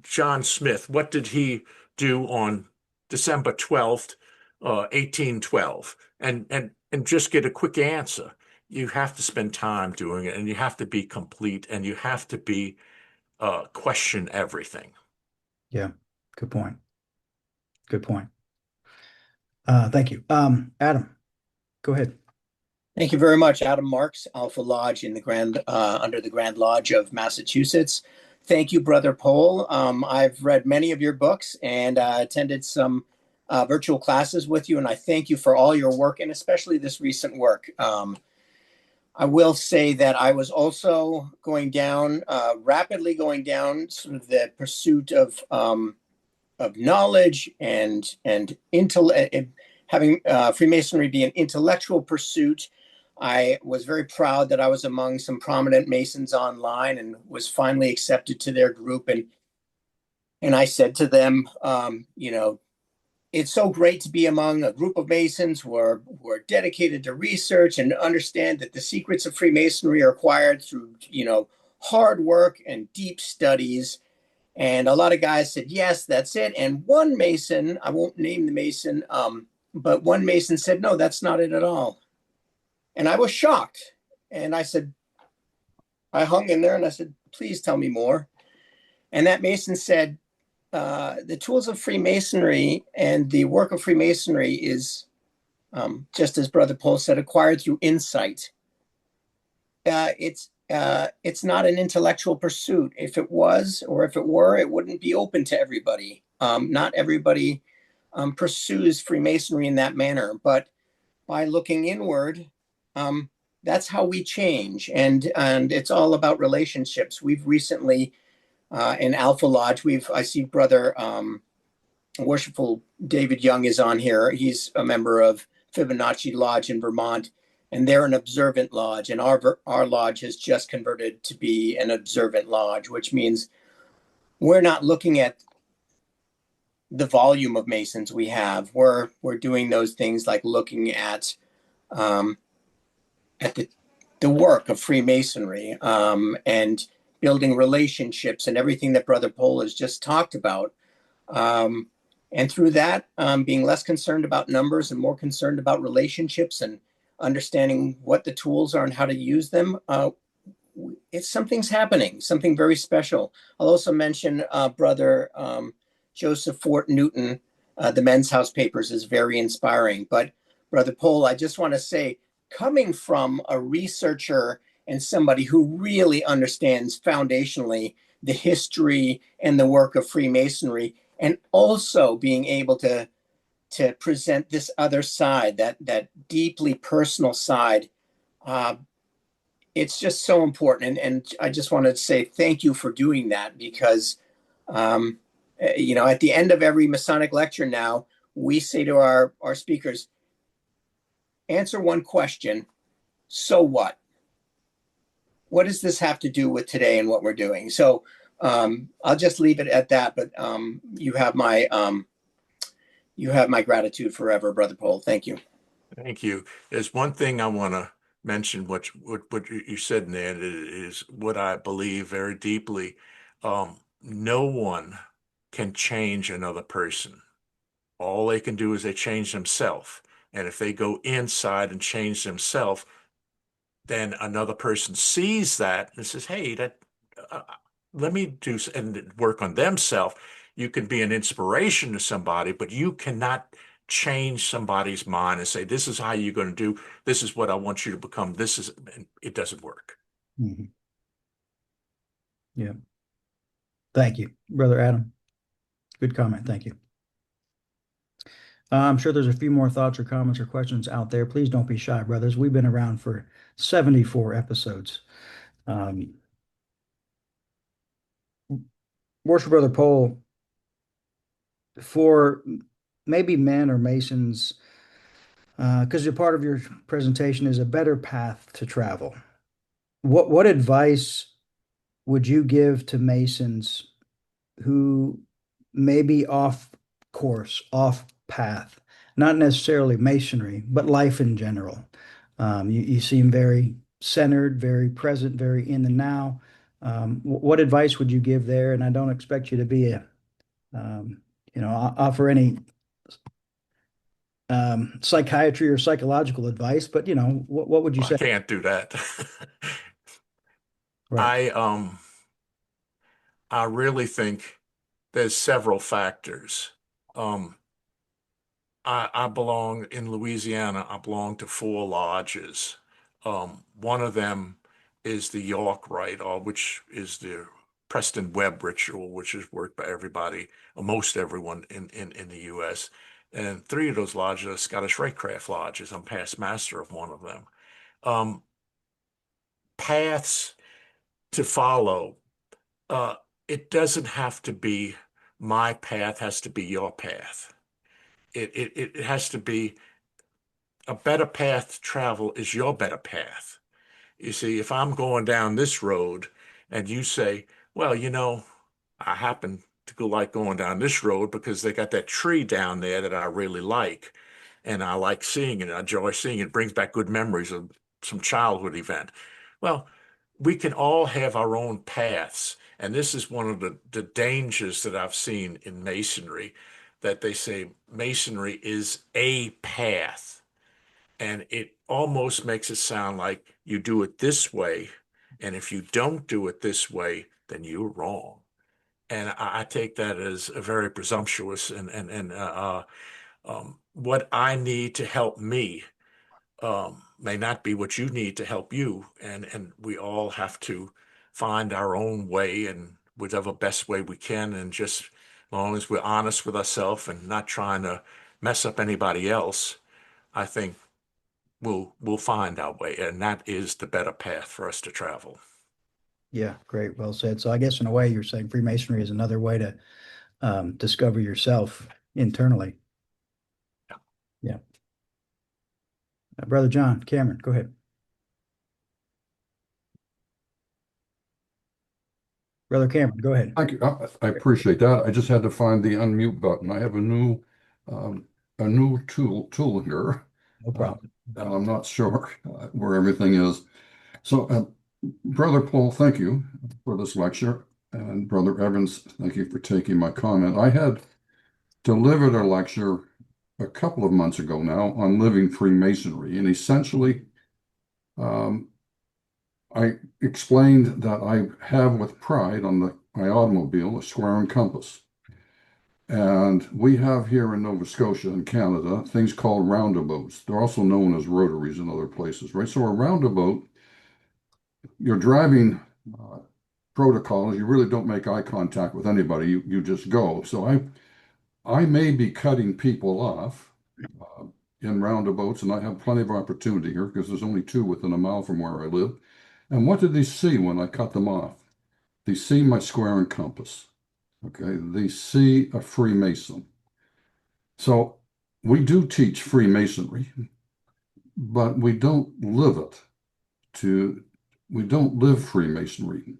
John Smith, what did he do on December 12th, 1812? And just get a quick answer. You have to spend time doing it, and you have to be complete, and you have to be question everything. Yeah, good point. Good point. Thank you. Adam, go ahead. Thank you very much. Adam Marks, Alpha Lodge in the under the Grand Lodge of Massachusetts. Thank you, Brother Pole. I've read many of your books and attended some virtual classes with you, and I thank you for all your work, and especially this recent work. I will say that I was also going down, rapidly going down, sort of the pursuit of knowledge and having Freemasonry be an intellectual pursuit. I was very proud that I was among some prominent Masons online and was finally accepted to their group. And I said to them, it's so great to be among a group of Masons who are dedicated to research and understand that the secrets of Freemasonry are acquired through, hard work and deep studies. And a lot of guys said, yes, that's it. And one Mason, I won't name the Mason, but one Mason said, no, that's not it at all. And I was shocked. And I said, I hung in there and I said, please tell me more. And that Mason said, the tools of Freemasonry and the work of Freemasonry is, just as Brother Pole said, acquired through insight. It's not an intellectual pursuit. If it was, or if it were, it wouldn't be open to everybody. Not everybody pursues Freemasonry in that manner, but by looking inward, that's how we change. And it's all about relationships. We've recently, in Alpha Lodge, I see Brother Worshipful David Young is on here. He's a member of Fibonacci Lodge in Vermont, and they're an observant lodge. And our lodge has just converted to be an observant lodge, which means we're not looking at the volume of Masons we have. We're doing those things like looking at the work of Freemasonry and building relationships and everything that Brother Pole has just talked about. And through that, being less concerned about numbers and more concerned about relationships and understanding what the tools are and how to use them, something's happening, something very special. I'll also mention Brother Joseph Fort Newton. The Men's House Papers is very inspiring. But Brother Paul, I just want to say, coming from a researcher and somebody who really understands foundationally the history and the work of Freemasonry, and also being able to present this other side, that deeply personal side, uh, it's just so important. And I just wanted to say thank you for doing that, because at the end of every Masonic lecture now, we say to our speakers, answer one question. So what? What does this have to do with today and what we're doing? So I'll just leave it at that. But you have my gratitude forever, Brother Paul. Thank you. Thank you. There's one thing I want to mention, what you said in there is what I believe very deeply. No one can change another person. All they can do is they change themselves. And if they go inside and change themselves, then another person sees that and says, hey, uh, let me do and work on themselves. You can be an inspiration to somebody, but you cannot change somebody's mind and say, this is how you're going to do. This is what I want you to become. It doesn't work. Mm-hmm. Yeah. Thank you, Brother Adam. Good comment. Thank you. I'm sure there's a few more thoughts or comments or questions out there. Please don't be shy, brothers. We've been around for 74 episodes. Worship Brother Paul, for maybe men or Masons, because a part of your presentation is a better path to travel. What advice would you give to Masons who may be off course, off path, not necessarily Masonry, but life in general? You seem very centered, very present, very in the now. What advice would you give there? And I don't expect you to be offer any psychiatry or psychological advice, but what would you I say? can't do that. Right. I really think there's several factors. Um, I belong in Louisiana. I belong to 4 lodges. One of them is the York Rite, or which is the Preston Webb ritual, which is worked by everybody, or most everyone in the U.S. And 3 of those lodges are Scottish Ratecraft lodges. I'm past master of one of them. Um, Paths to follow. Uh, it doesn't have to be my path, has to be your path. It has to be a better path to travel is your better path. You see, if I'm going down this road and you say, well, I happen to like going down this road because they got that tree down there that I really like. And I like seeing it. I enjoy seeing it. It brings back good memories of some childhood event. Well, we can all have our own paths. And this is one of the dangers that I've seen in Masonry, that they say Masonry is a path. And it almost makes it sound like you do it this way. And if you don't do it this way, then you're wrong. And I take that as a very presumptuous and what I need to help me may not be what you need to help you. And we all have to find our own way and whatever best way we can. And just as long as we're honest with ourselves and not trying to mess up anybody else, I think we'll find our way. And that is the better path for us to travel. Yeah, great. Well said. So I guess in a way you're saying Freemasonry is another way to discover yourself internally. Yeah. Yeah. Brother John, Cameron, go ahead. Brother Cameron, go ahead. Thank you. I appreciate that. I just had to find the unmute button. I have a new tool here, No problem. and I'm not sure where everything is. So, Brother Paul, thank you for this lecture, and Brother Evans, thank you for taking my comment. I had delivered a lecture a couple of months ago now on living Freemasonry, and essentially, um, I explained that I have with pride on my automobile a square and compass. And we have here in Nova Scotia in Canada things called roundabouts. They're also known as rotaries in other places, right? So a roundabout, you're driving protocols, you really don't make eye contact with anybody. You just go. So I may be cutting people off in roundabouts, and I have plenty of opportunity here because there's only two within a mile from where I live. And what did they see when I cut them off? They see my square and compass. Okay, they see a Freemason. So we do teach Freemasonry, but we don't live it. We don't live Freemasonry.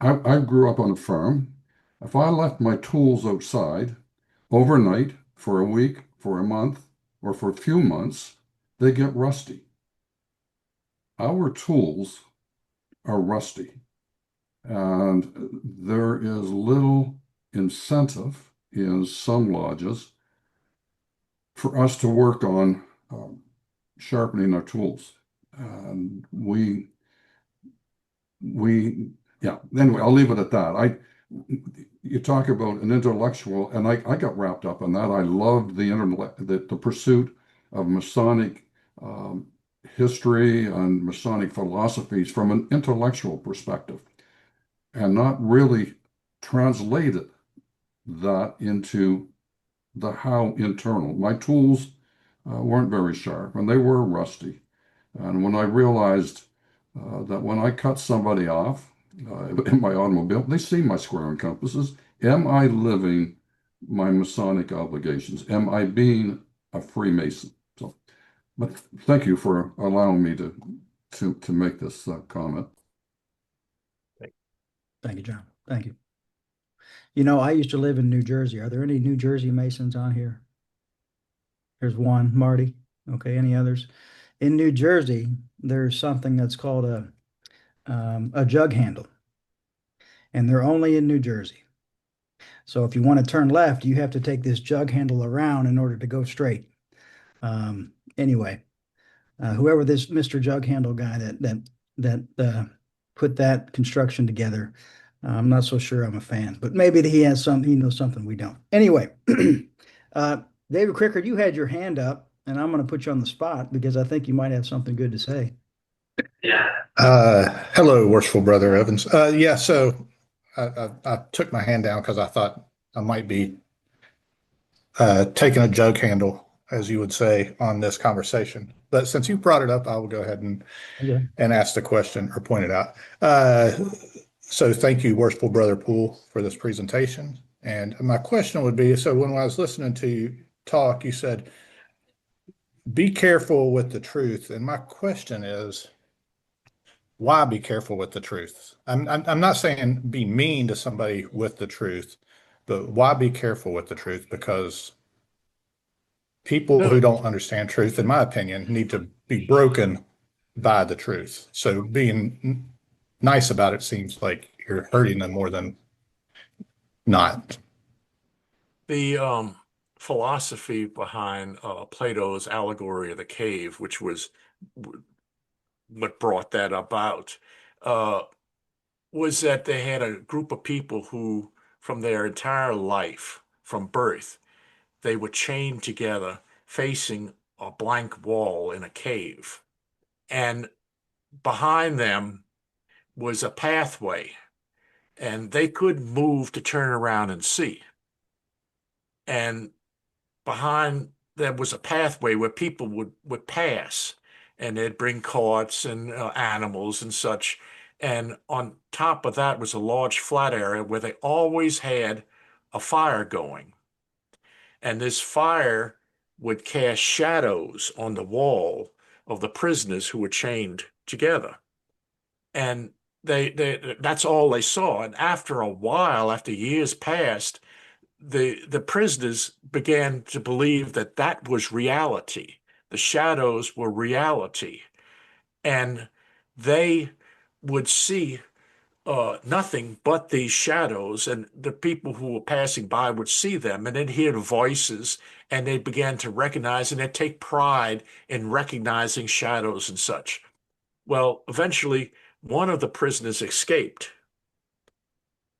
I grew up on a farm. If I left my tools outside overnight for a week, for a month, or for a few months, they get rusty. Our tools are rusty, and there is little incentive in some lodges for us to work on sharpening our tools. And yeah, anyway, I'll leave it at that. You talk about an intellectual, and I got wrapped up in that. I loved the pursuit of Masonic history and Masonic philosophies from an intellectual perspective, and not really translated that into the how internal. My tools weren't very sharp, and they were rusty. And when I realized that when I cut somebody off in my automobile, they see my square and compasses. Am I living my Masonic obligations? Am I being a Freemason? So, but thank you for allowing me to make this comment. Thank you, John. Thank you. You know, I used to live in New Jersey. Are there any New Jersey Masons on here? There's one, Marty. Okay, any others? In New Jersey, there's something that's called a jug handle, and they're only in New Jersey. So if you want to turn left, you have to take this jug handle around in order to go straight. Anyway, whoever this Mr. Jug Handle guy that put that construction together, I'm not so sure I'm a fan, but maybe he knows something we don't. Anyway, David Crickard, you had your hand up, and I'm going to put you on the spot because I think you might have something good to say. Hello, worshipful brother Evans. Yeah, so I took my hand down because I thought I might be taking a jug handle, as you would say, on this conversation. But since you brought it up, I will go ahead and ask the question or point it out. So thank you, worshipful brother Poole, for this presentation. And my question would be, so when I was listening to you talk, you said, be careful with the truth. And my question is, why be careful with the truth? I'm not saying be mean to somebody with the truth, but why be careful with the truth? Because people who don't understand truth, in my opinion, need to be broken by the truth. So being nice about it seems like you're hurting them more than not. The philosophy behind Plato's allegory of the cave, which was what brought that about, was that they had a group of people who, from their entire life, from birth, they were chained together facing a blank wall in a cave. And behind them was a pathway, and they couldn't move to turn around and see. And behind there was a pathway where people would pass, and they'd bring carts and animals and such. And on top of that was a large flat area where they always had a fire going. And this fire would cast shadows on the wall of the prisoners who were chained together. And that's all they saw. And after a while, after years passed, the prisoners began to believe that that was reality. The shadows were reality. And they would see nothing but these shadows, and the people who were passing by would see them and they'd hear the voices, and they began to recognize, and they'd take pride in recognizing shadows and such. Well, eventually, one of the prisoners escaped,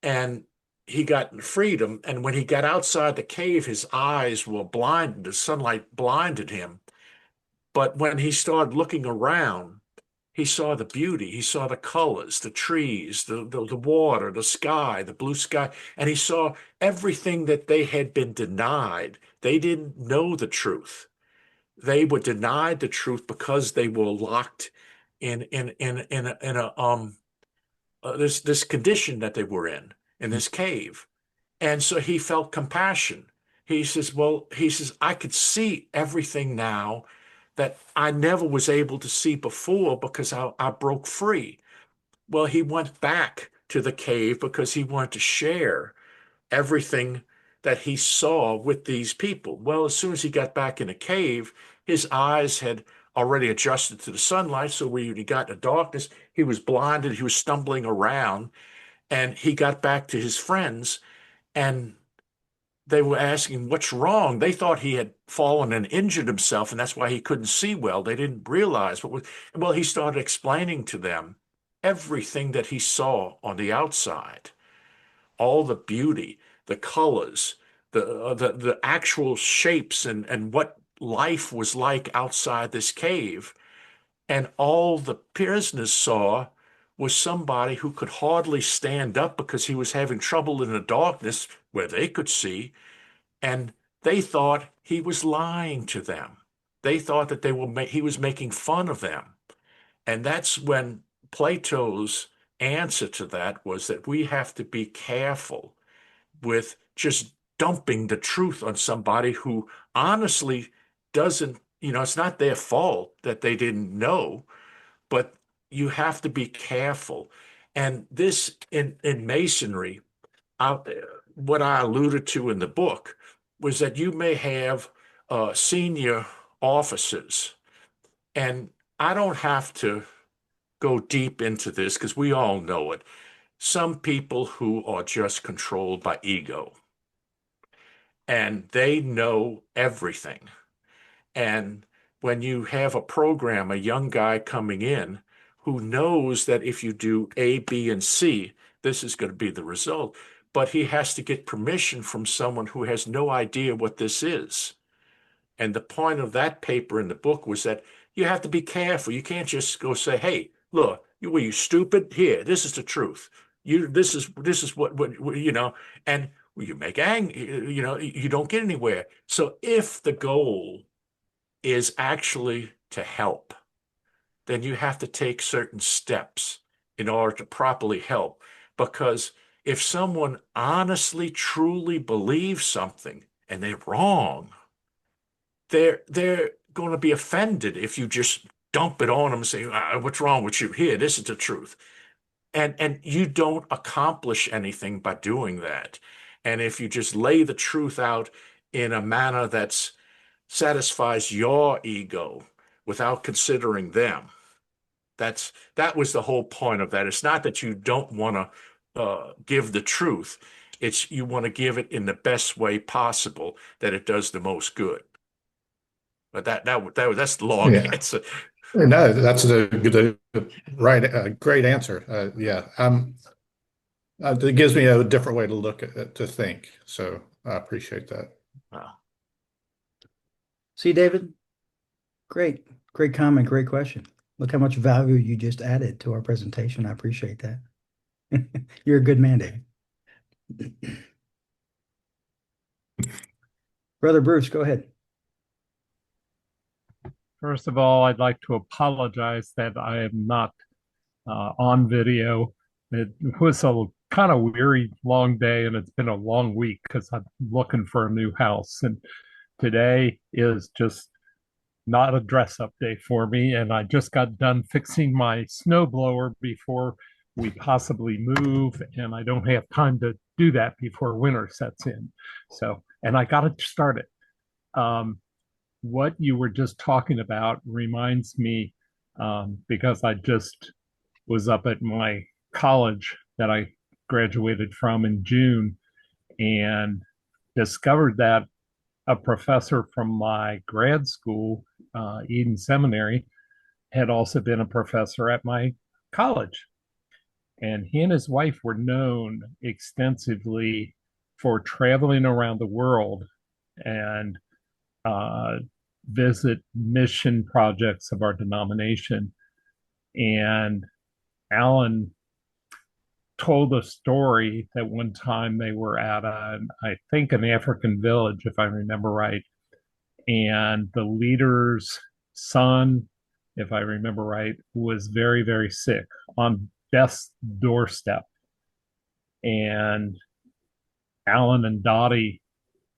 and he got freedom. And when he got outside the cave, his eyes were blinded. The sunlight blinded him. But when he started looking around, he saw the beauty. He saw the colors, the trees, the water, the sky, the blue sky. And he saw everything that they had been denied. They didn't know the truth. They were denied the truth because they were locked in a this condition that they were in this cave. And so he felt compassion. He says, well, he says, I could see everything now that I never was able to see before because I broke free. Well, he went back to the cave because he wanted to share everything that he saw with these people. Well, as soon as he got back in the cave, his eyes had already adjusted to the sunlight. So when he got in the darkness, he was blinded, he was stumbling around, and he got back to his friends, and they were asking, what's wrong? They thought he had fallen and injured himself, and that's why he couldn't see well. They didn't realize what was, well, he started explaining to them everything that he saw on the outside, all the beauty, the colors, the actual shapes and what life was like outside this cave. And all the prisoners saw was somebody who could hardly stand up because he was having trouble in the darkness where they could see. And they thought he was lying to them. They thought that he was making fun of them. And that's when Plato's answer to that was that we have to be careful with just dumping the truth on somebody who honestly doesn't, it's not their fault that they didn't know, but you have to be careful. And this in Masonry, what I alluded to in the book was that you may have senior officers, and I don't have to go deep into this because we all know it. Some people who are just controlled by ego, and they know everything. And when you have a program, a young guy coming in who knows that if you do A, B, and C, this is going to be the result, but he has to get permission from someone who has no idea what this is. And the point of that paper in the book was that you have to be careful. You can't just go say, "Hey, look, were you stupid? Here, this is the truth. This is what and you make you don't get anywhere. So if the goal is actually to help, then you have to take certain steps in order to properly help. Because if someone honestly, truly believes something and they're wrong, they're going to be offended if you just dump it on them and say, what's wrong with you? Here, this is the truth. And you don't accomplish anything by doing that. And if you just lay the truth out in a manner that satisfies your ego without considering them, that was the whole point of that. It's not that you don't want to give the truth. It's you want to give it in the best way possible that it does the most good. But that's the long answer. No, that's the right, great answer. Yeah, it gives me a different way to look at it, to think. So I appreciate that. Wow. See, David, great comment, great question. Look how much value you just added to our presentation. I appreciate that. You're a good man, David. Brother Bruce, go ahead. First of all, I'd like to apologize that I am not on video. It was a kind of weary, long day, and it's been a long week because I'm looking for a new house. And today is just not a dress-up day for me. And I just got done fixing my snowblower before we possibly move, and I don't have time to do that before winter sets in. So, and I got to start it. What you were just talking about reminds me, because I just was up at my college that I graduated from in June and discovered that a professor from my grad school, Eden Seminary, had also been a professor at my college. And he and his wife were known extensively for traveling around the world and uh, visit mission projects of our denomination. And Alan told a story that one time they were at I think an African village, if I remember right, and the leader's son, if I remember right, was very, very sick on death's doorstep. And Alan and Dottie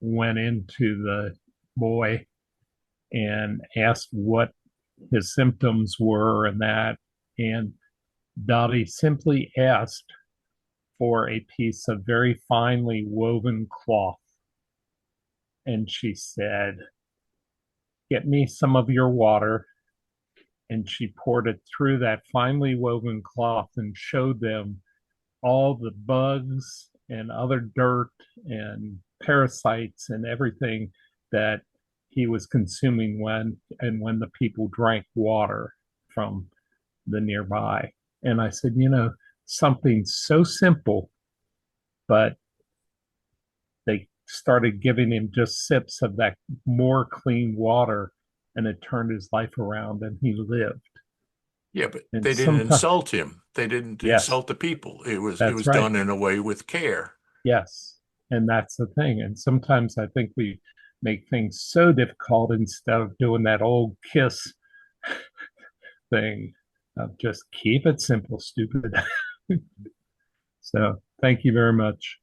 went into the boy and asked what his symptoms were and that. And Dottie simply asked for a piece of very finely woven cloth. And she said, "Get me some of your water." And she poured it through that finely woven cloth and showed them all the bugs and other dirt and parasites and everything that he was consuming when the people drank water from the nearby. And I said, something so simple, but they started giving him just sips of that more clean water, and it turned his life around and he lived. Yeah, but And they didn't sometimes, insult him. They didn't yes, insult the people. It that's was right. done in a way with care. Yes. And that's the thing. And sometimes I think we make things so difficult instead of doing that old KISS thing of just keep it simple, stupid. So thank you very much.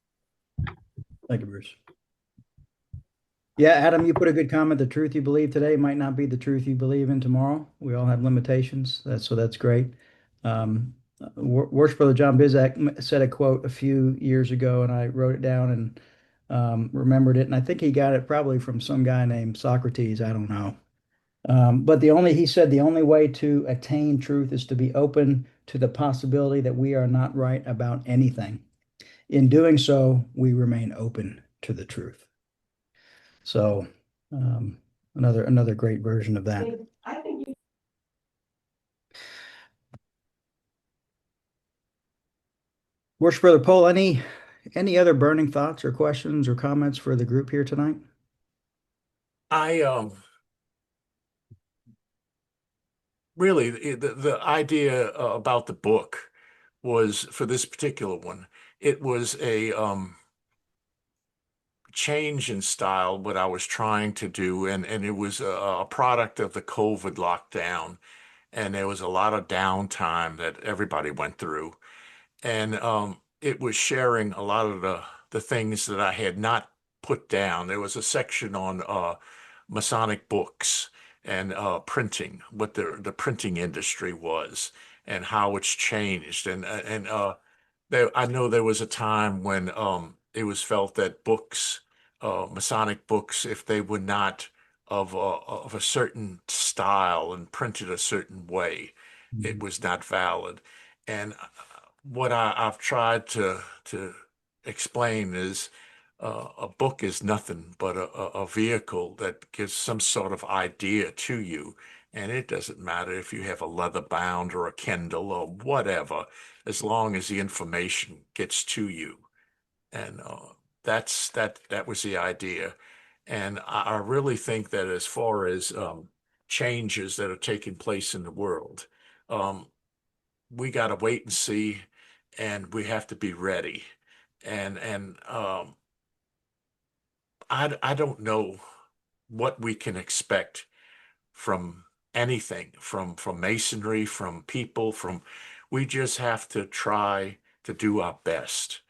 Thank you, Bruce. Yeah, Adam, you put a good comment. The truth you believe today might not be the truth you believe in tomorrow. We all have limitations. That's great. Worship Brother John Bizak said a quote a few years ago, and I wrote it down and remembered it. And I think he got it probably from some guy named Socrates. I don't know. But he said the only way to attain truth is to be open to the possibility that we are not right about anything. In doing so, we remain open to the truth. So another great version of that. Worship Brother Paul, any other burning thoughts or questions or comments for the group here tonight? I really the idea about the book was for this particular one. It was a change in style what I was trying to do, and it was a product of the COVID lockdown, and there was a lot of downtime that everybody went through, and it was sharing a lot of the things that I had not put down. There was a section on Masonic books and printing, what the printing industry was, and how it's changed, I know there was a time when it was felt that books, Masonic books, if they were not of a certain style and printed a certain way, it was not valid. And what I've tried to explain is a book is nothing but a vehicle that gives some sort of idea to you. And it doesn't matter if you have a leather bound or a Kindle or whatever, as long as the information gets to you. And that was the idea. And I really think that as far as changes that are taking place in the world, um, we got to wait and see, and we have to be ready. And I don't know what we can expect from anything, from masonry, from people, from we just have to try to do our best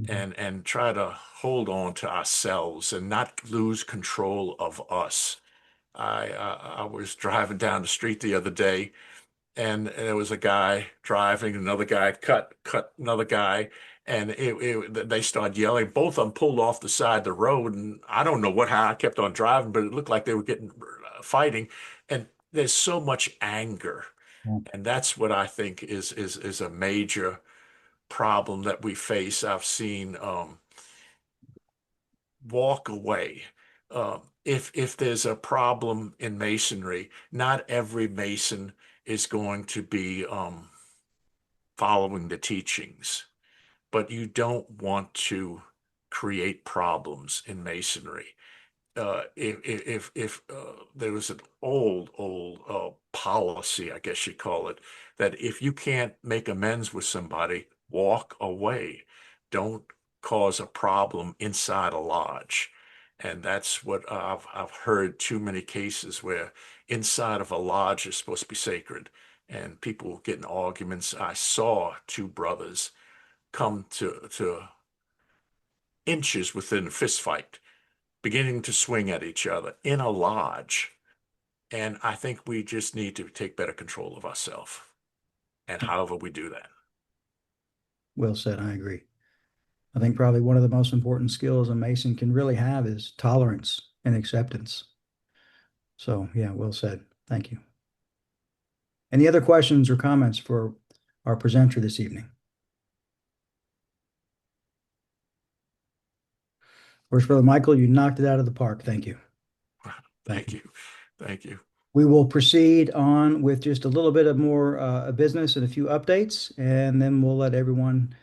and try to hold on to ourselves and not lose control of us. I was driving down the street the other day, and there was a guy driving, another guy cut another guy, and they started yelling. Both of them pulled off the side of the road, and I don't know how I kept on driving, but it looked like they were getting fighting. And there's so much anger, and that's what I think is a major problem that we face. I've seen walk away. If there's a problem in masonry, not every mason is going to be following the teachings, but you don't want to create problems in Masonry. If there was an old policy, I guess you call it, that if you can't make amends with somebody, walk away. Don't cause a problem inside a lodge. And that's what I've heard too many cases where inside of a lodge is supposed to be sacred, and people get in arguments. I saw two brothers come to inches within a fist fight, beginning to swing at each other in a lodge. And I think we just need to take better control of ourselves and however we do that. Well said. I agree. I think probably one of the most important skills a Mason can really have is tolerance and acceptance. So, yeah, well said. Thank you. Any other questions or comments for our presenter this evening? First, Brother Michael, you knocked it out of the park. Thank you. Thank you. Thank you. We will proceed on with just a little bit of more business and a few updates, and then we'll let everyone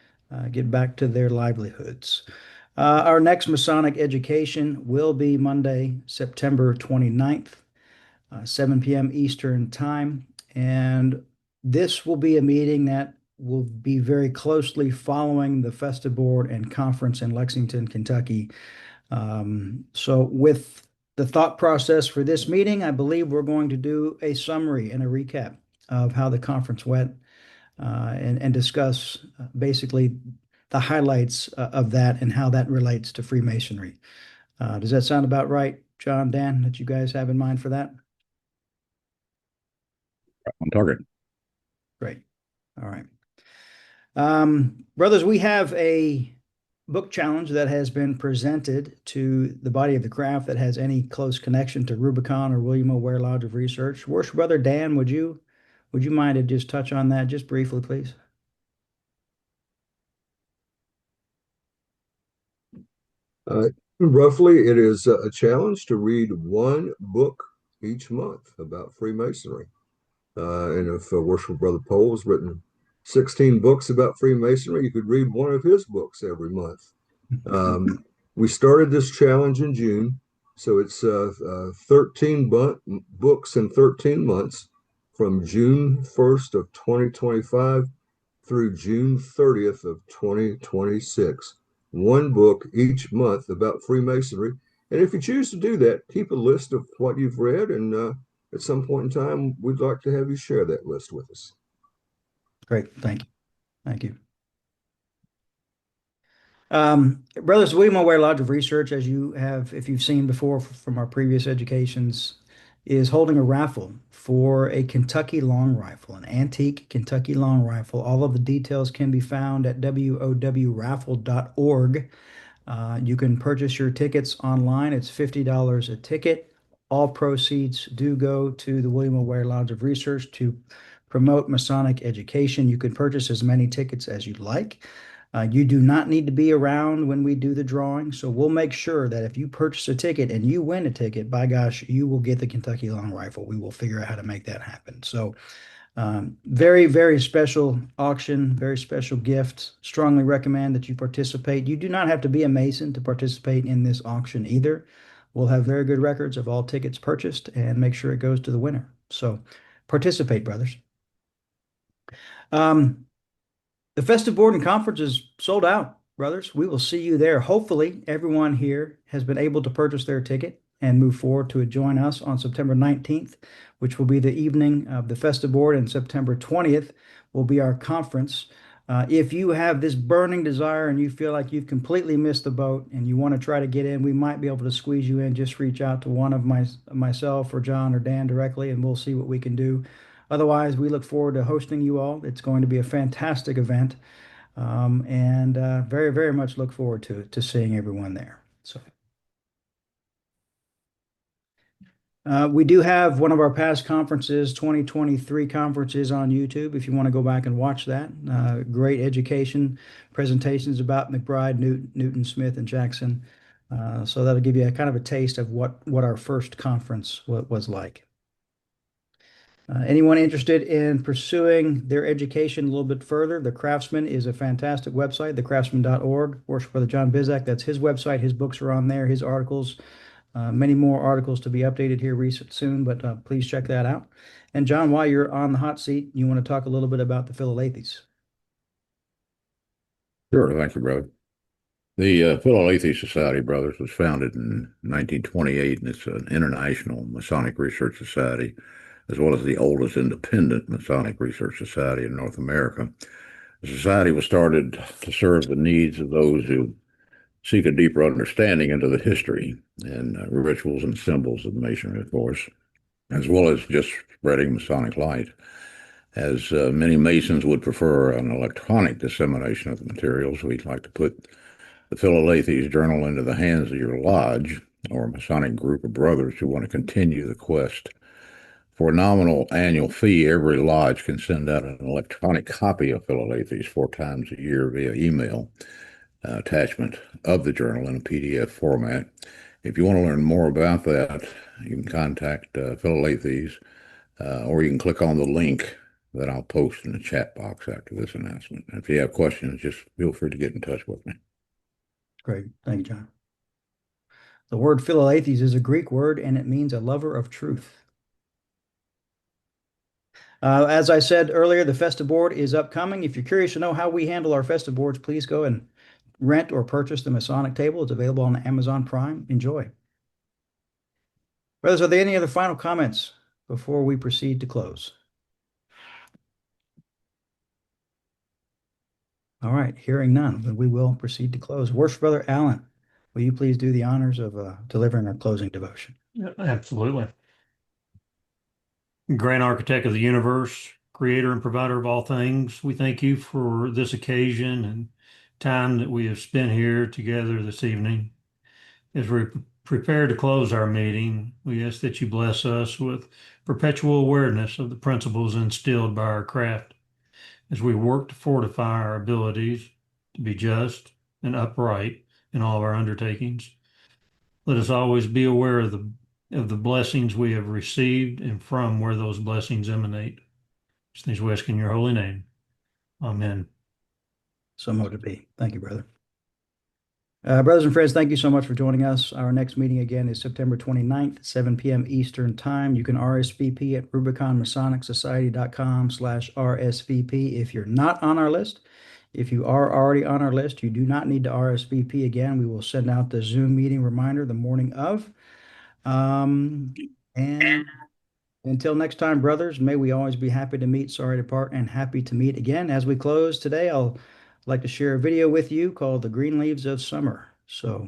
get back to their livelihoods. Our next Masonic education will be Monday, September 29th, 7 p.m. Eastern Time. And this will be a meeting that will be very closely following the Festa Board and Conference in Lexington, Kentucky. So with the thought process for this meeting, I believe we're going to do a summary and a recap of how the conference went and discuss basically the highlights of that and how that relates to Freemasonry. Does that sound about right, John, Dan, that you guys have in mind for that? On target. Great. All right. Brothers, we have a book challenge that has been presented to the body of the craft that has any close connection to Rubicon or William O. Ware Lodge of Research. Worship Brother Dan, would you mind to just touch on that just briefly, please? Roughly, it is a challenge to read one book each month about Freemasonry. And if Worshipful Brother Pole has written 16 books about Freemasonry, you could read one of his books every month. We started this challenge in June, so it's 13 books in 13 months from June 1st of 2025 through June 30th of 2026. One book each month about Freemasonry. And if you choose to do that, keep a list of what you've read, and at some point in time, we'd like to have you share that list with us. Great. Thank you. Thank you. Brothers, William O. Ware Lodge of Research, as you have, if you've seen before from our previous educations, is holding a raffle for a Kentucky long rifle, an antique Kentucky long rifle. All of the details can be found at wowraffle.org. You can purchase your tickets online. It's $50 a ticket. All proceeds do go to the William O. Ware Lodge of Research to promote Masonic education. You can purchase as many tickets as you'd like. You do not need to be around when we do the drawing, so we'll make sure that if you purchase a ticket and you win a ticket, by gosh, you will get the Kentucky long rifle. We will figure out how to make that happen. So very, very special auction, very special gift. Strongly recommend that you participate. You do not have to be a Mason to participate in this auction either. We'll have very good records of all tickets purchased and make sure it goes to the winner. So participate, brothers. The Festive Board and Conference is sold out, brothers. We will see you there. Hopefully, everyone here has been able to purchase their ticket and move forward to join us on September 19th, which will be the evening of the Festive Board, and September 20th will be our conference. If you have this burning desire and you feel like you've completely missed the boat and you want to try to get in, we might be able to squeeze you in. Just reach out to one of myself or John or Dan directly, and we'll see what we can do. Otherwise, we look forward to hosting you all. It's going to be a fantastic event, and very, very much look forward to seeing everyone there. So, we do have one of our past conferences, 2023 conferences, on YouTube. If you want to go back and watch that, great education presentations about McBride, Newton, Smith, and Jackson. So that'll give you a kind of a taste of what our first conference was like. Anyone interested in pursuing their education a little bit further, The Craftsman is a fantastic website, thecraftsman.org. Worship Brother John Bizak, that's his website. His books are on there, his articles, many more articles to be updated here soon, but please check that out. And John, while you're on the hot seat, you want to talk a little bit about the Philalethes? Sure, thank you, brother. The Philalethes Society, brothers, was founded in 1928, and it's an international Masonic research society, as well as the oldest independent Masonic research society in North America. The society was started to serve the needs of those who seek a deeper understanding into the history and rituals and symbols of Masonry, of course, as well as just spreading Masonic light. As many Masons would prefer an electronic dissemination of the materials, we'd like to put the Philalethes Journal into the hands of your lodge or a Masonic group of brothers who want to continue the quest. For a nominal annual fee, every lodge can send out an electronic copy of Philalethes 4 times a year via email attachment of the journal in a PDF format. If you want to learn more about that, you can contact Philalethes, or you can click on the link that I'll post in the chat box after this announcement. And if you have questions, just feel free to get in touch with me. Great. Thank you, John. The word Philalethes is a Greek word, and it means a lover of truth. As I said earlier, the Festa board is upcoming. If you're curious to know how we handle our Festa boards, please go and rent or purchase the Masonic table. It's available on Amazon Prime. Enjoy. Brothers, are there any other final comments before we proceed to close? All right, hearing none, then we will proceed to close. Worship Brother Allen, will you please do the honors of delivering our closing devotion? Yeah, absolutely. Grand Architect of the universe, creator and provider of all things, we thank you for this occasion and time that we have spent here together this evening. As we prepare to close our meeting, we ask that you bless us with perpetual awareness of the principles instilled by our craft as we work to fortify our abilities to be just and upright in all of our undertakings. Let us always be aware of the blessings we have received and from where those blessings emanate. These things we ask in your holy name. Amen. So mote it be. Thank you, brother. Brothers and friends, thank you so much for joining us. Our next meeting again is September 29th, 7 p.m. Eastern Time. You can RSVP at rubiconmasonicSociety.com/RSVP if you're not on our list. If you are already on our list, you do not need to RSVP again. We will send out the Zoom meeting reminder the morning of. And until next time, brothers, may we always be happy to meet, sorry to part, and happy to meet again. As we close today, I'll like to share a video with you called The Green Leaves of Summer. So